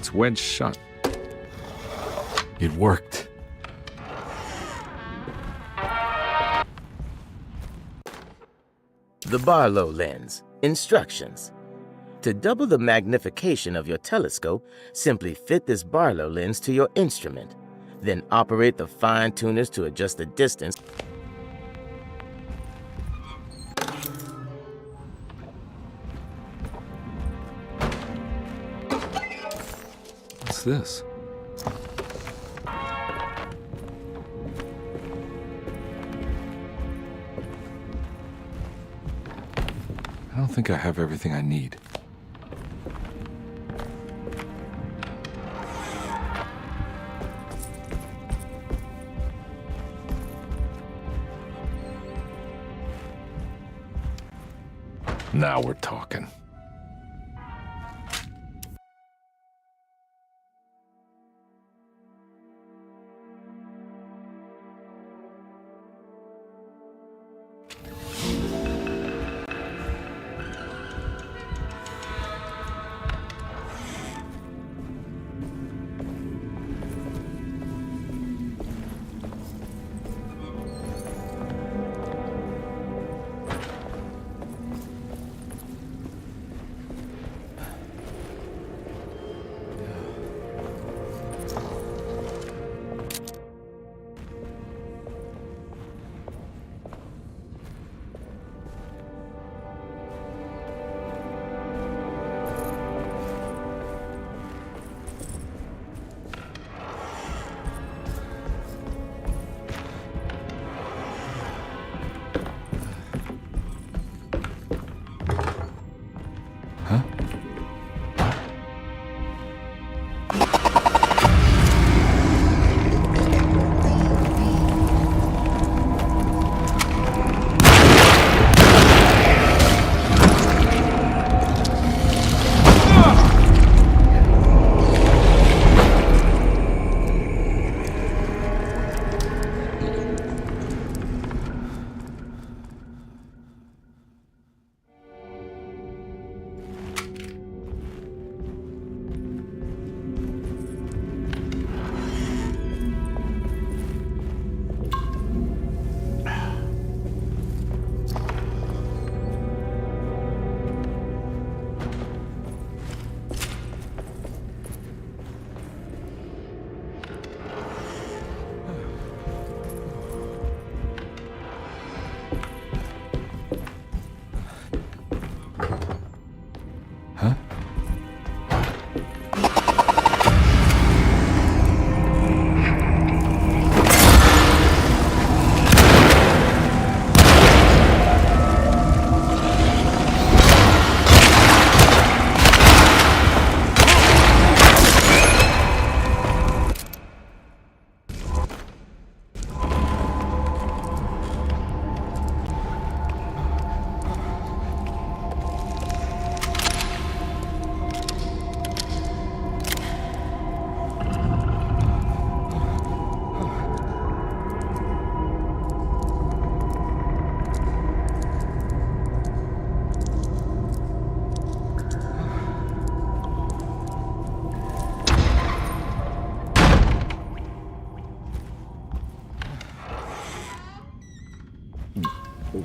It's wedged shut. It worked. The Barlow lens. Instructions. To double the magnification of your telescope, simply fit this Barlow lens to your instrument. Then operate the fine-tuners to adjust the distance. What's this? I don't think I have everything I need. Now we're talking.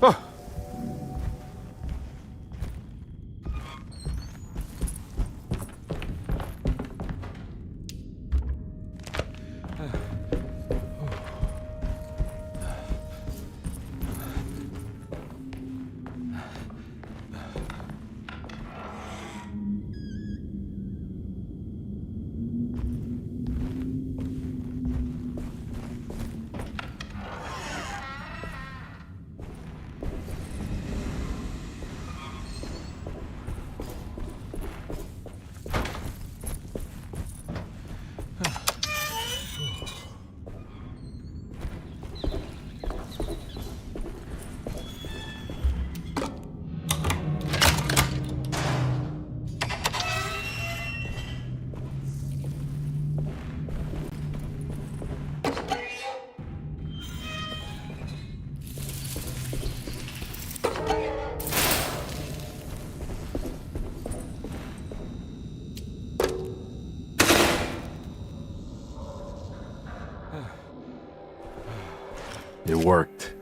Oh. It worked.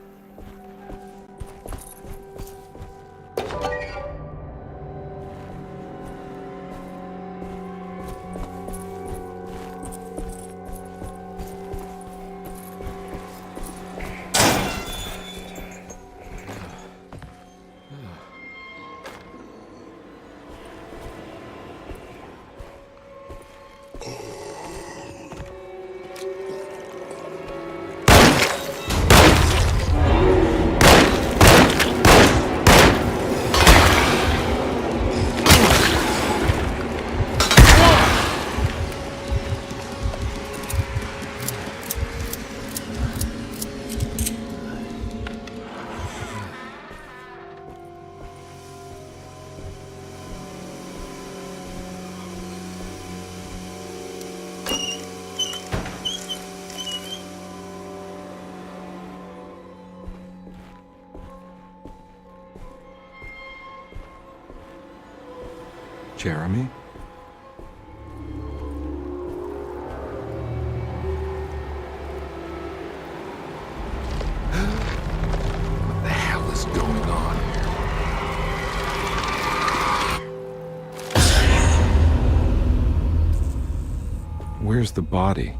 Jeremy? What the hell is going on here? Where's the body?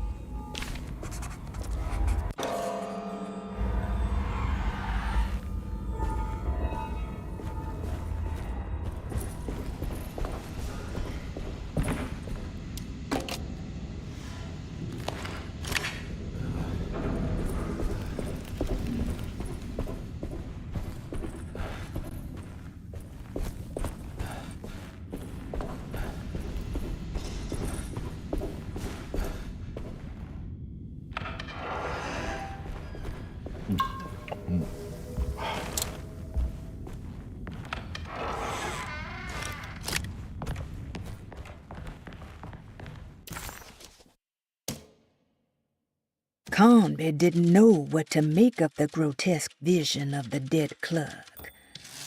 Conby didn't know what to make of the grotesque vision of the dead clerk.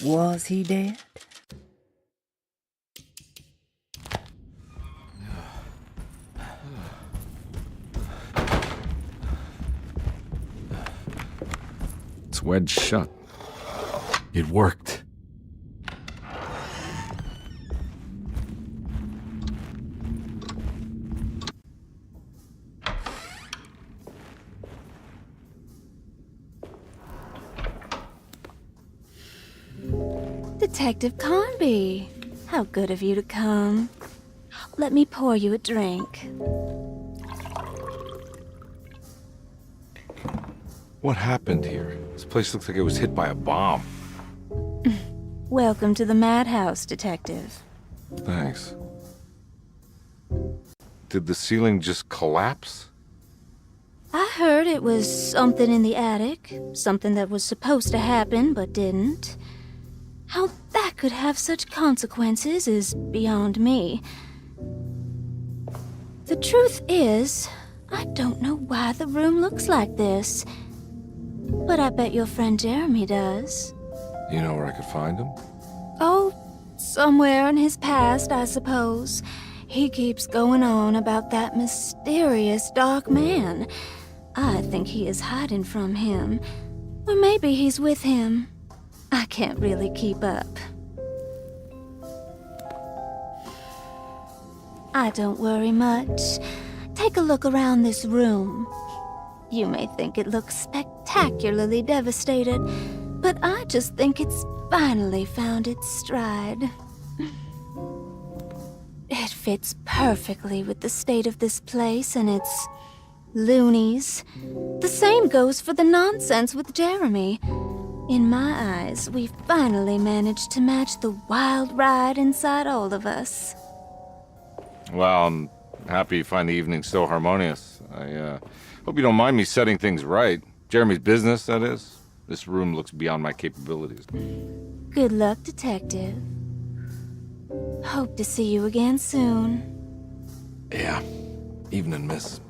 Was he dead? It's wedged shut. It worked. Detective Conby, how good of you to come. Let me pour you a drink. What happened here? This place looks like it was hit by a bomb. Welcome to the madhouse, Detective. Thanks. Did the ceiling just collapse? I heard it was something in the attic, something that was supposed to happen but didn't. How that could have such consequences is beyond me. The truth is, I don't know why the room looks like this. But I bet your friend Jeremy does. You know where I could find him? Oh, somewhere in his past, I suppose. He keeps going on about that mysterious dark man. I think he is hiding from him. Or maybe he's with him. I can't really keep up. I don't worry much. Take a look around this room. You may think it looks spectacularly devastated, but I just think it's finally found its stride. It fits perfectly with the state of this place and its loonies. The same goes for the nonsense with Jeremy. In my eyes, we finally managed to match the wild ride inside all of us. Well, I'm happy you find the evening so harmonious. I hope you don't mind me setting things right. Jeremy's business, that is. This room looks beyond my capabilities. Good luck, Detective. Hope to see you again soon. Yeah. Evening, miss.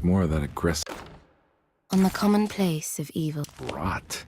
More of that aggressive On the commonplace of evil. rot.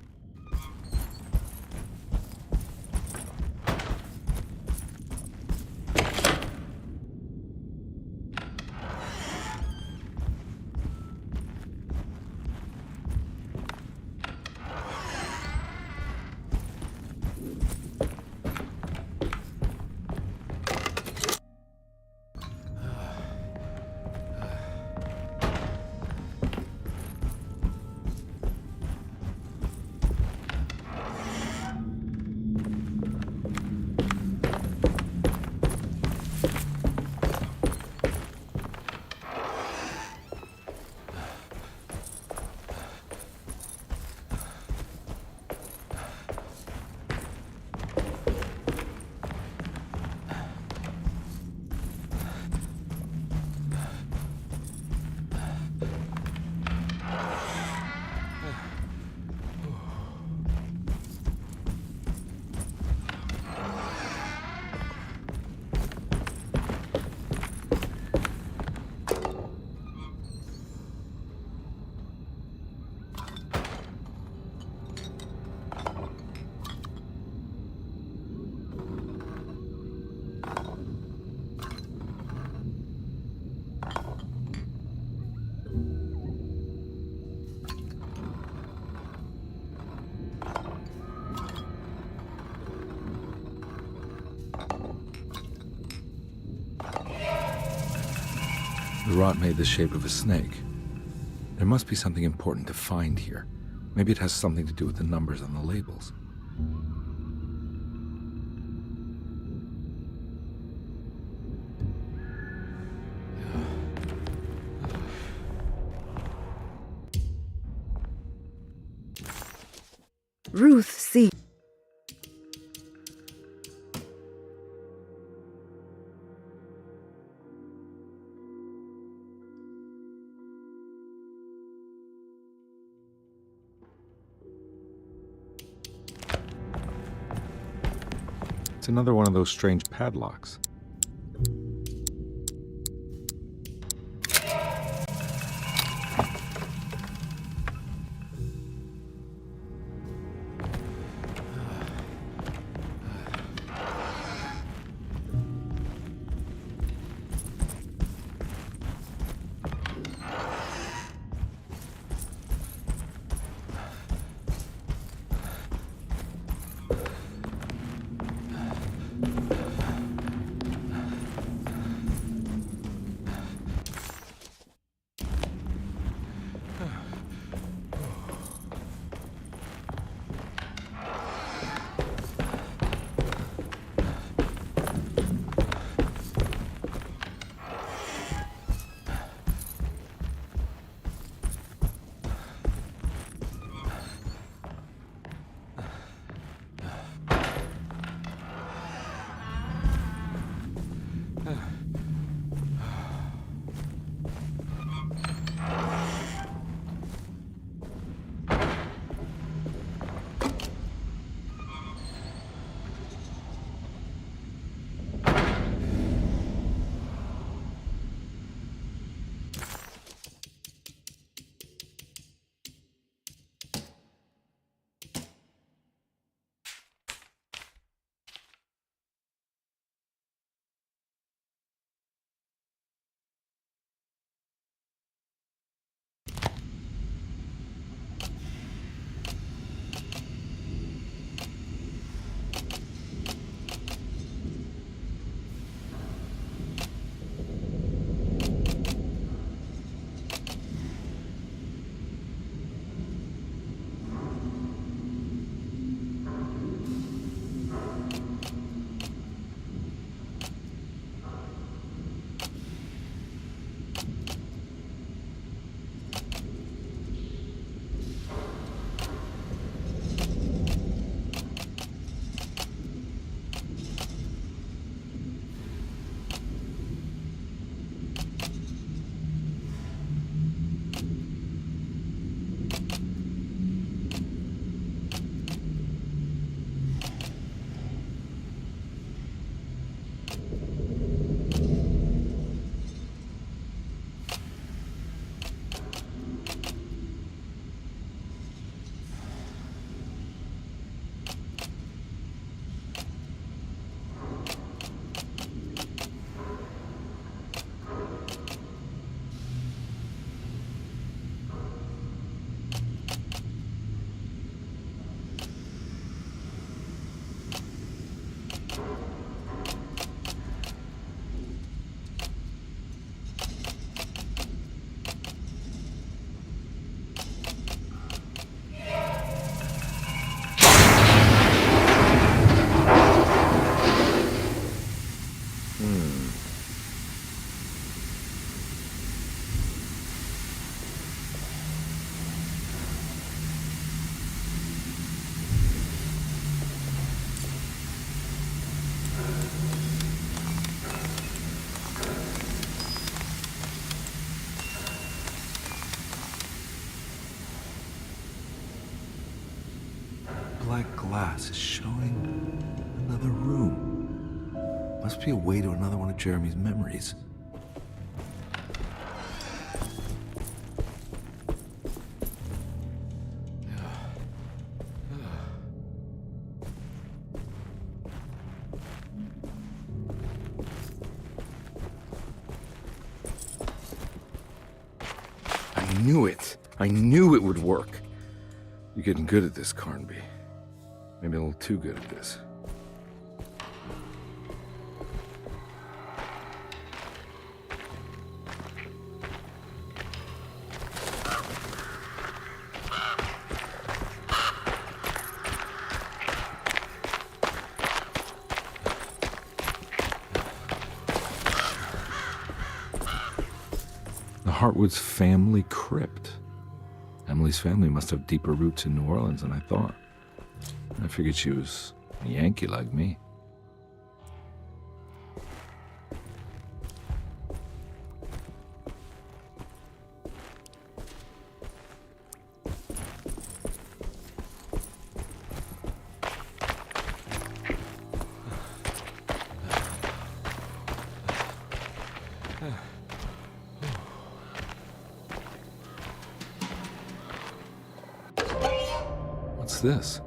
The rot made the shape of a snake. There must be something important to find here. Maybe it has something to do with the numbers on the labels. Ruth see. It's another one of those strange padlocks. black glass is showing another room. Must be a way to another one of Jeremy's memories. I knew it. I knew it would work. You're getting good at this, Carnby. Maybe a little too good at this. The Hartwood's family crypt. Emily's family must have deeper roots in New Orleans than I thought. I figured she was a Yankee like me. What's this?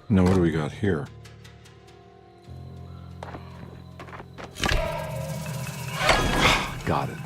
Now, what do we got here? Got it.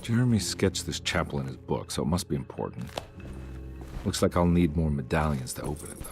Jeremy sketched this chapel in his book, so it must be important. Looks like I'll need more medallions to open it, though.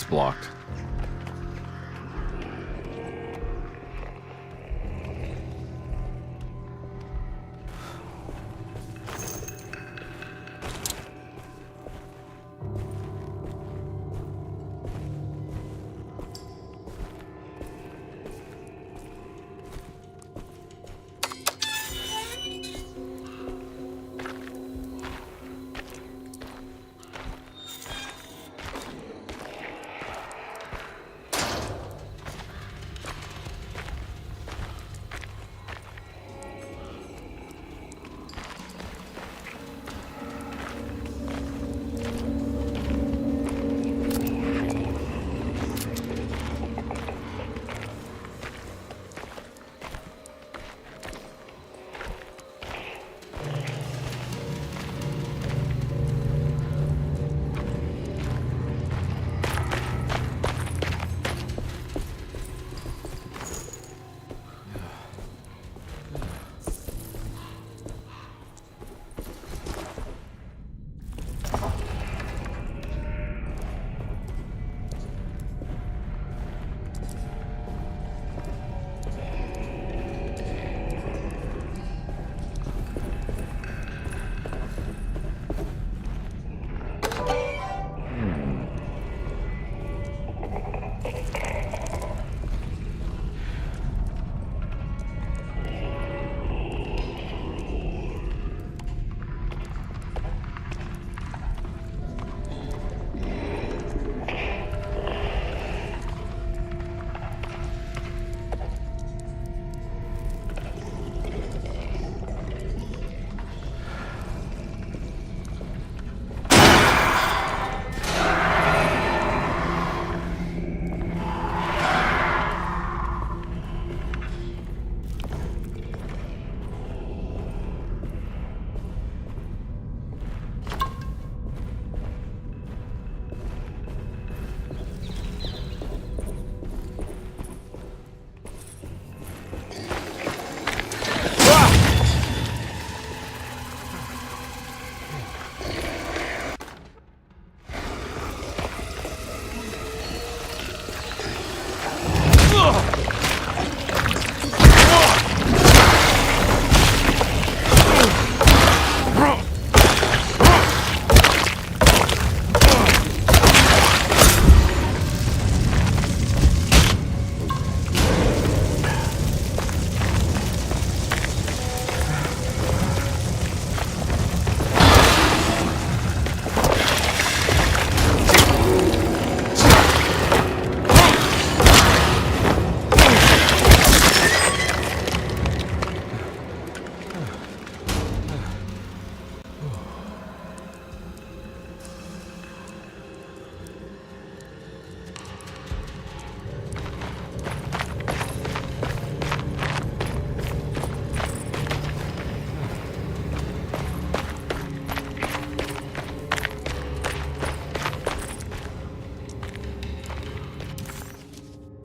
It's blocked.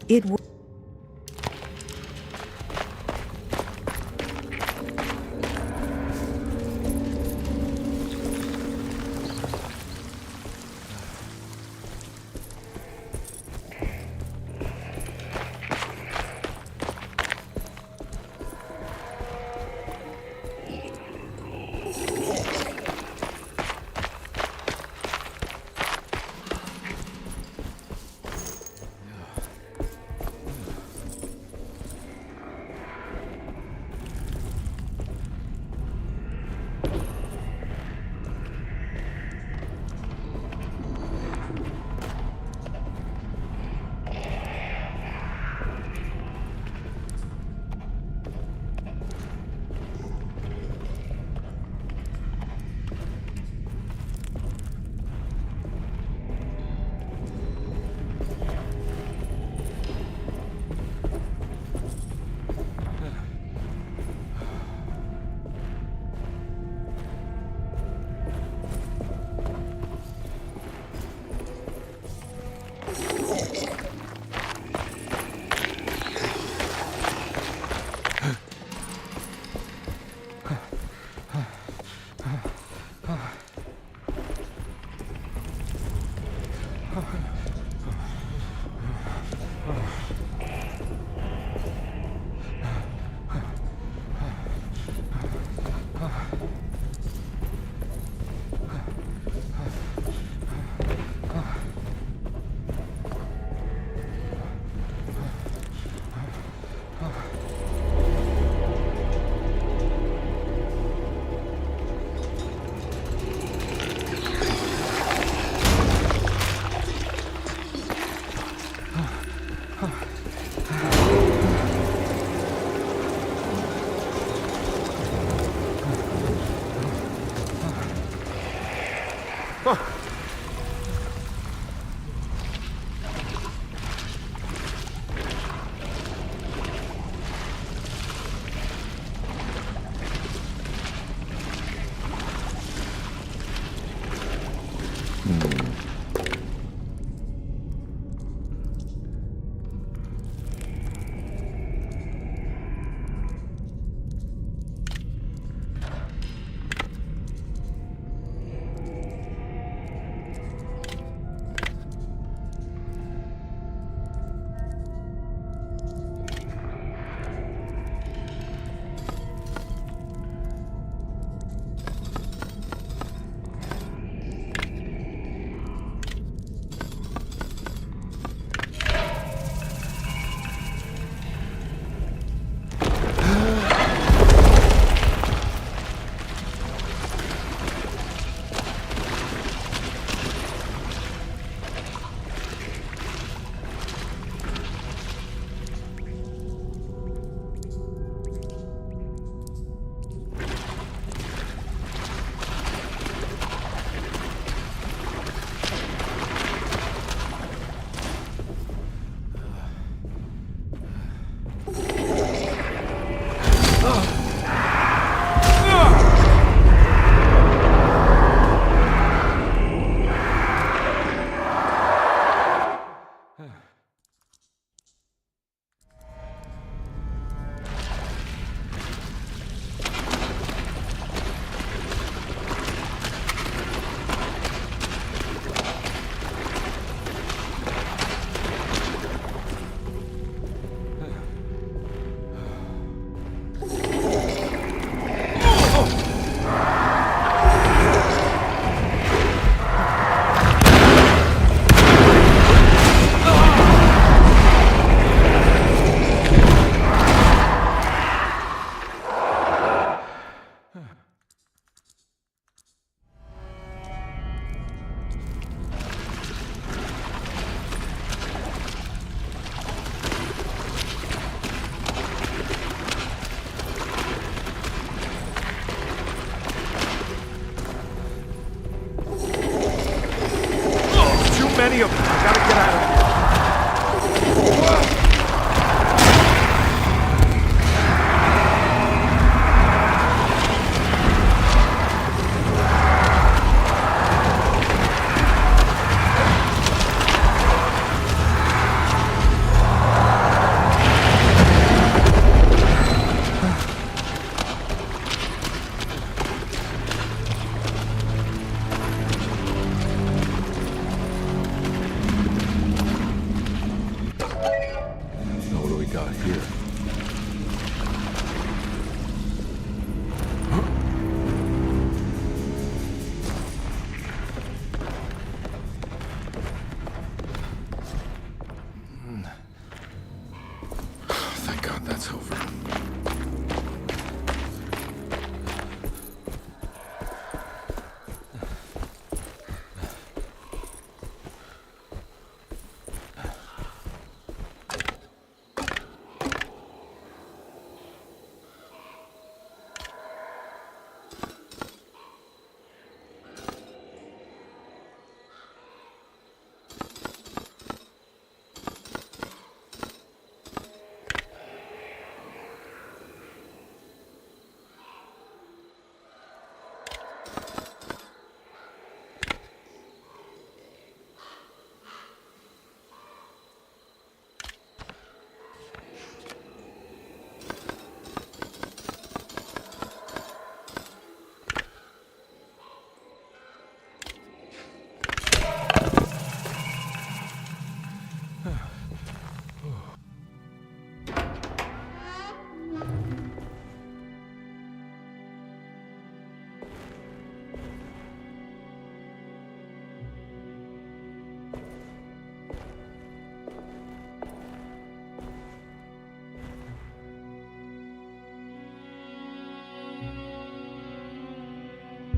It plenty of them. I gotta get out of here. Now what do we got here? Thank God that's over.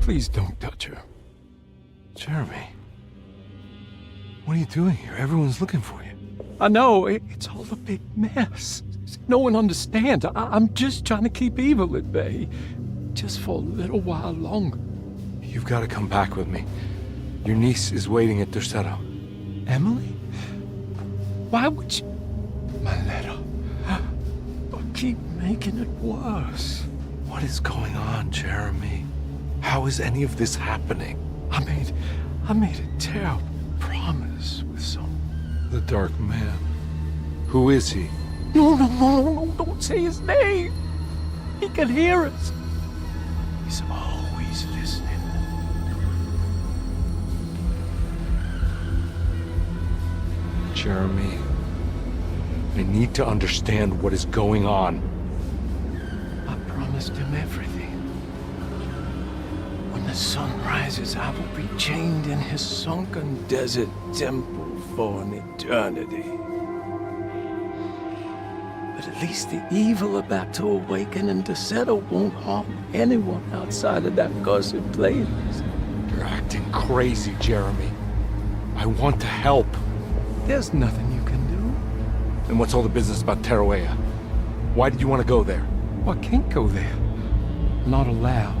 Please don't touch her. Jeremy, what are you doing here? Everyone's looking for you. I know, it's all a big mess. No one understands. I'm just trying to keep evil at bay. Just for a little while longer. You've got to come back with me. Your niece is waiting at Tercero. Emily? Why would you... My letter. But keep making it worse. What is going on, Jeremy? How is any of this happening? I made a terrible promise with someone. The Dark Man. Who is he? No, don't say his name. He can hear us. He's always listening. Jeremy, I need to understand what is going on. I promised him everything. When the sun rises, I will be chained in his sunken desert temple for an eternity. But at least the evil about to awaken and to settle won't harm anyone outside of that cursed place. You're acting crazy, Jeremy. I want to help. There's nothing you can do. And what's all the business about Tarawea? Why did you want to go there? Well, I can't go there. Not allowed.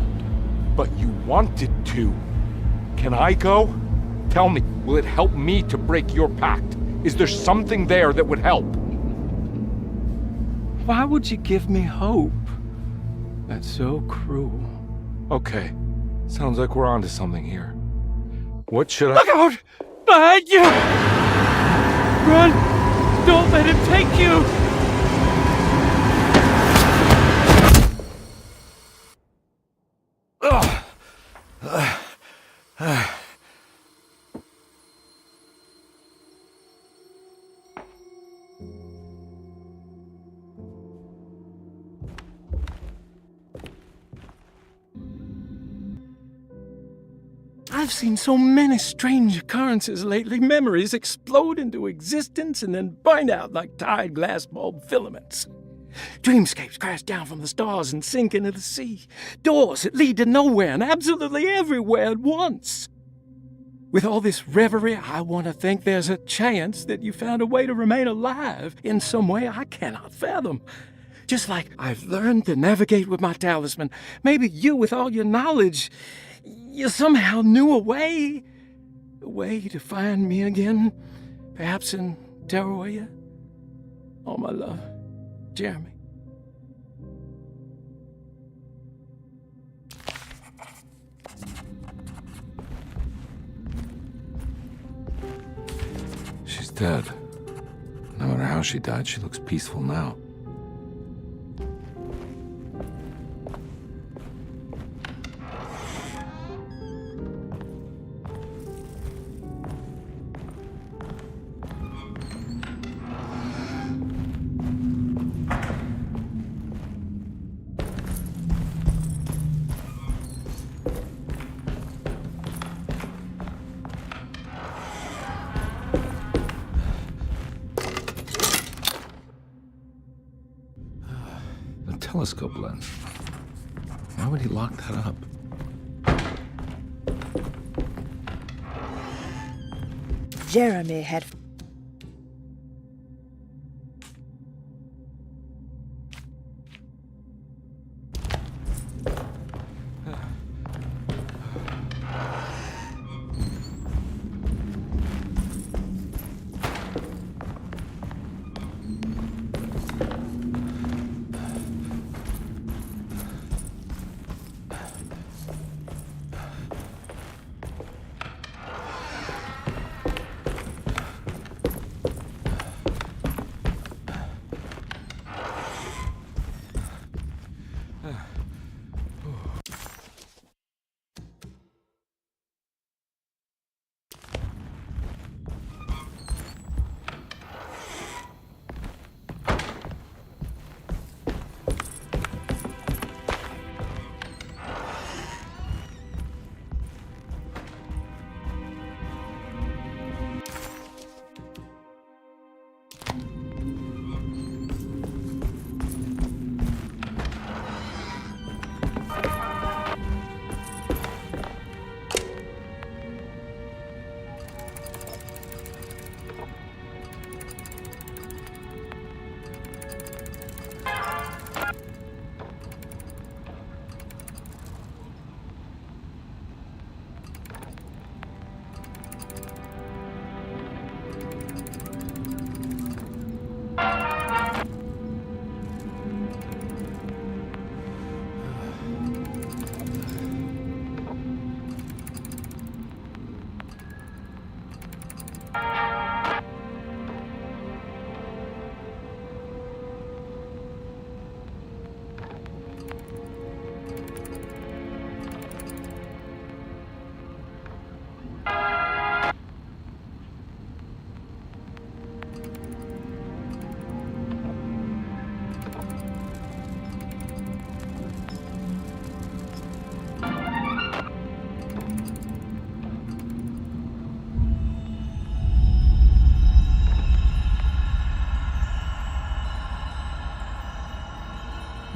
But you wanted to. Can I go? Tell me, will it help me to break your pact? Is there something there that would help? Why would you give me hope? That's so cruel. Okay, sounds like we're onto something here. What should I— Look out! Behind you! Run! Don't let him take you! I've seen so many strange occurrences lately. Memories explode into existence and then burn out like tired glass bulb filaments. Dreamscapes crash down from the stars and sink into the sea. Doors that lead to nowhere and absolutely everywhere at once. With all this reverie, I want to think there's a chance that you found a way to remain alive in some way I cannot fathom. Just like I've learned to navigate with my talisman. Maybe you, with all your knowledge, you somehow knew a way. a way to find me again? Perhaps in Tarawea? All my love, Jeremy. She's dead. No matter how she died, she looks peaceful now. Telescope lens. Why would he lock that up? Jeremy had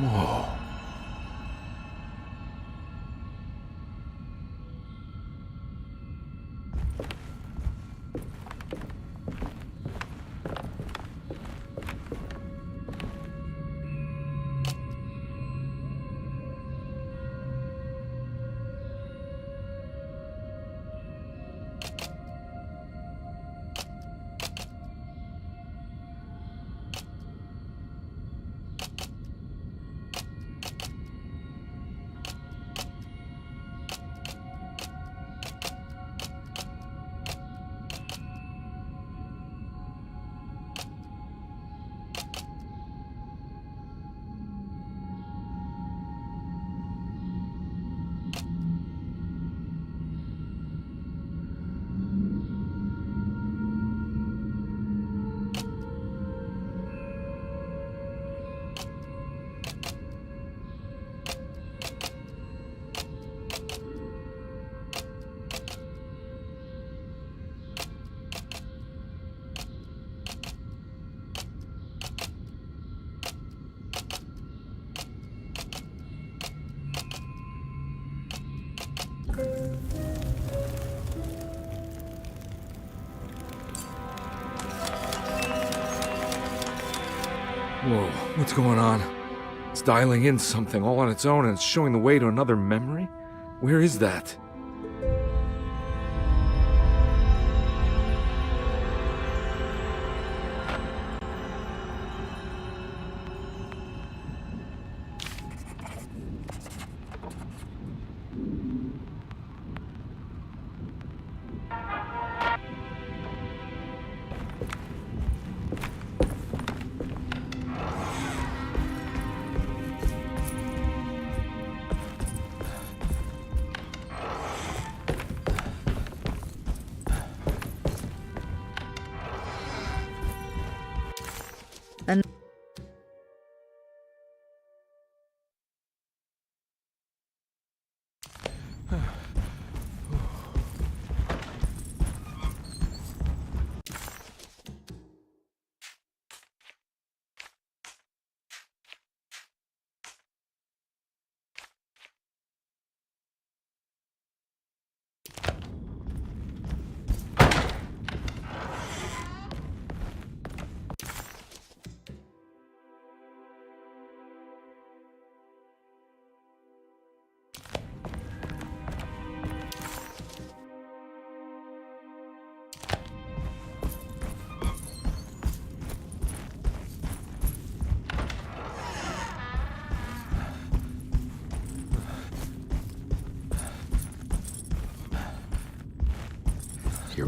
Whoa. Whoa, what's going on? It's dialing in something all on its own and it's showing the way to another memory? Where is that?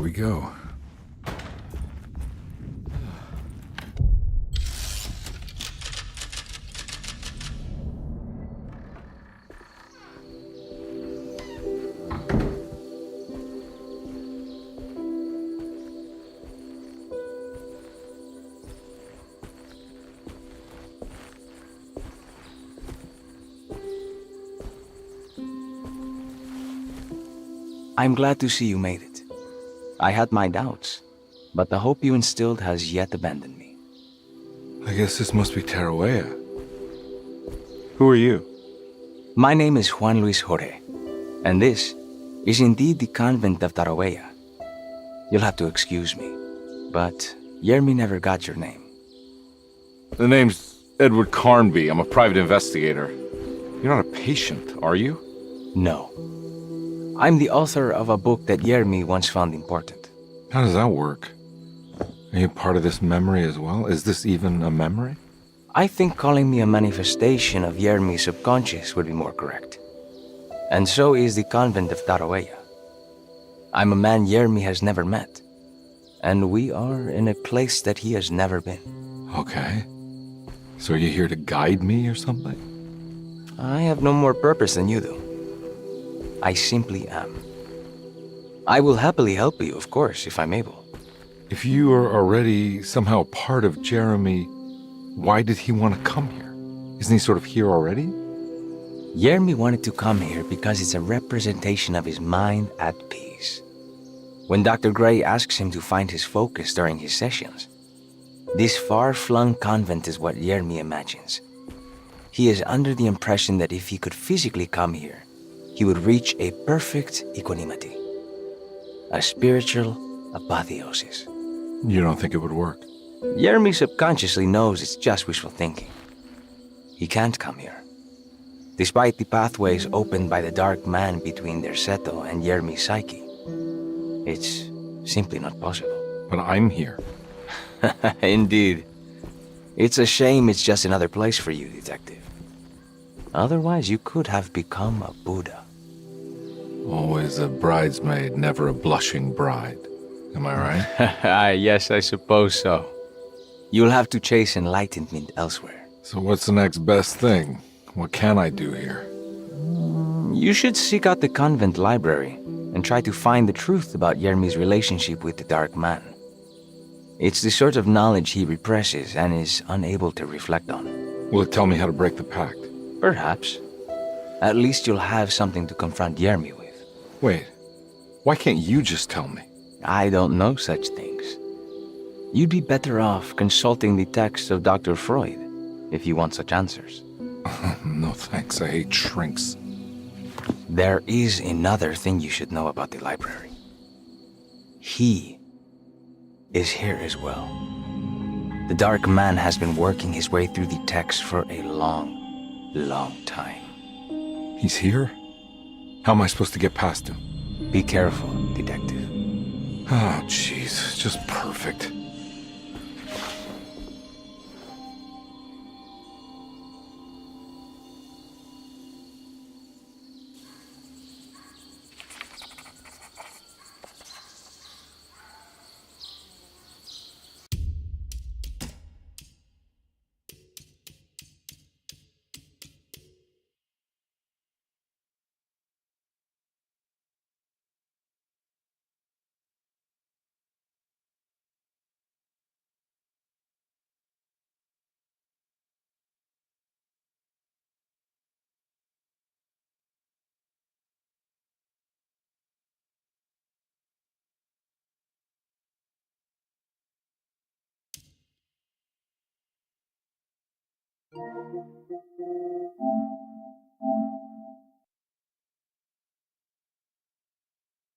we go. I'm glad to see you made it. I had my doubts, but the hope you instilled has yet abandoned me. I guess this must be Tarawea. Who are you? My name is Juan Luis Jorge, and this is indeed the convent of Tarawea. You'll have to excuse me, but Yermi never got your name. The name's Edward Carnby. I'm a private investigator. You're not a patient, are you? No. I'm the author of a book that Yermi once found important. How does that work? Are you part of this memory as well? Is this even a memory? I think calling me a manifestation of Yermi's subconscious would be more correct. And so is the convent of Tarawea. I'm a man Yermi has never met, and we are in a place that he has never been. Okay. So are you here to guide me or something? I have no more purpose than you do. I simply am. I will happily help you, of course, if I'm able. If you are already somehow part of Jeremy, why did he want to come here? Isn't he sort of here already? Yermi wanted to come here because it's a representation of his mind at peace. When Dr. Gray asks him to find his focus during his sessions, this far-flung convent is what Yermi imagines. He is under the impression that if he could physically come here, he would reach a perfect equanimity, a spiritual apotheosis. You don't think it would work? Yermi subconsciously knows it's just wishful thinking. He can't come here. Despite the pathways opened by the dark man between their Seto and Yermi's psyche, it's simply not possible. But I'm here. Indeed. It's a shame it's just another place for you, Detective. Otherwise, you could have become a Buddha. Always a bridesmaid, never a blushing bride. Am I right? Yes, I suppose so. You'll have to chase enlightenment elsewhere. So what's the next best thing? What can I do here? You should seek out the convent library and try to find the truth about Yermi's relationship with the Dark Man. It's the sort of knowledge he represses and is unable to reflect on. Will it tell me how to break the pact? Perhaps. At least you'll have something to confront Yermi with. Wait, why can't you just tell me? I don't know such things. You'd be better off consulting the texts of Dr. Freud if you want such answers. No thanks, I hate shrinks. There is another thing you should know about the library. He is here as well. The Dark Man has been working his way through the texts for a long time. He's here? How am I supposed to get past him? Be careful, Detective. Oh, jeez, just perfect.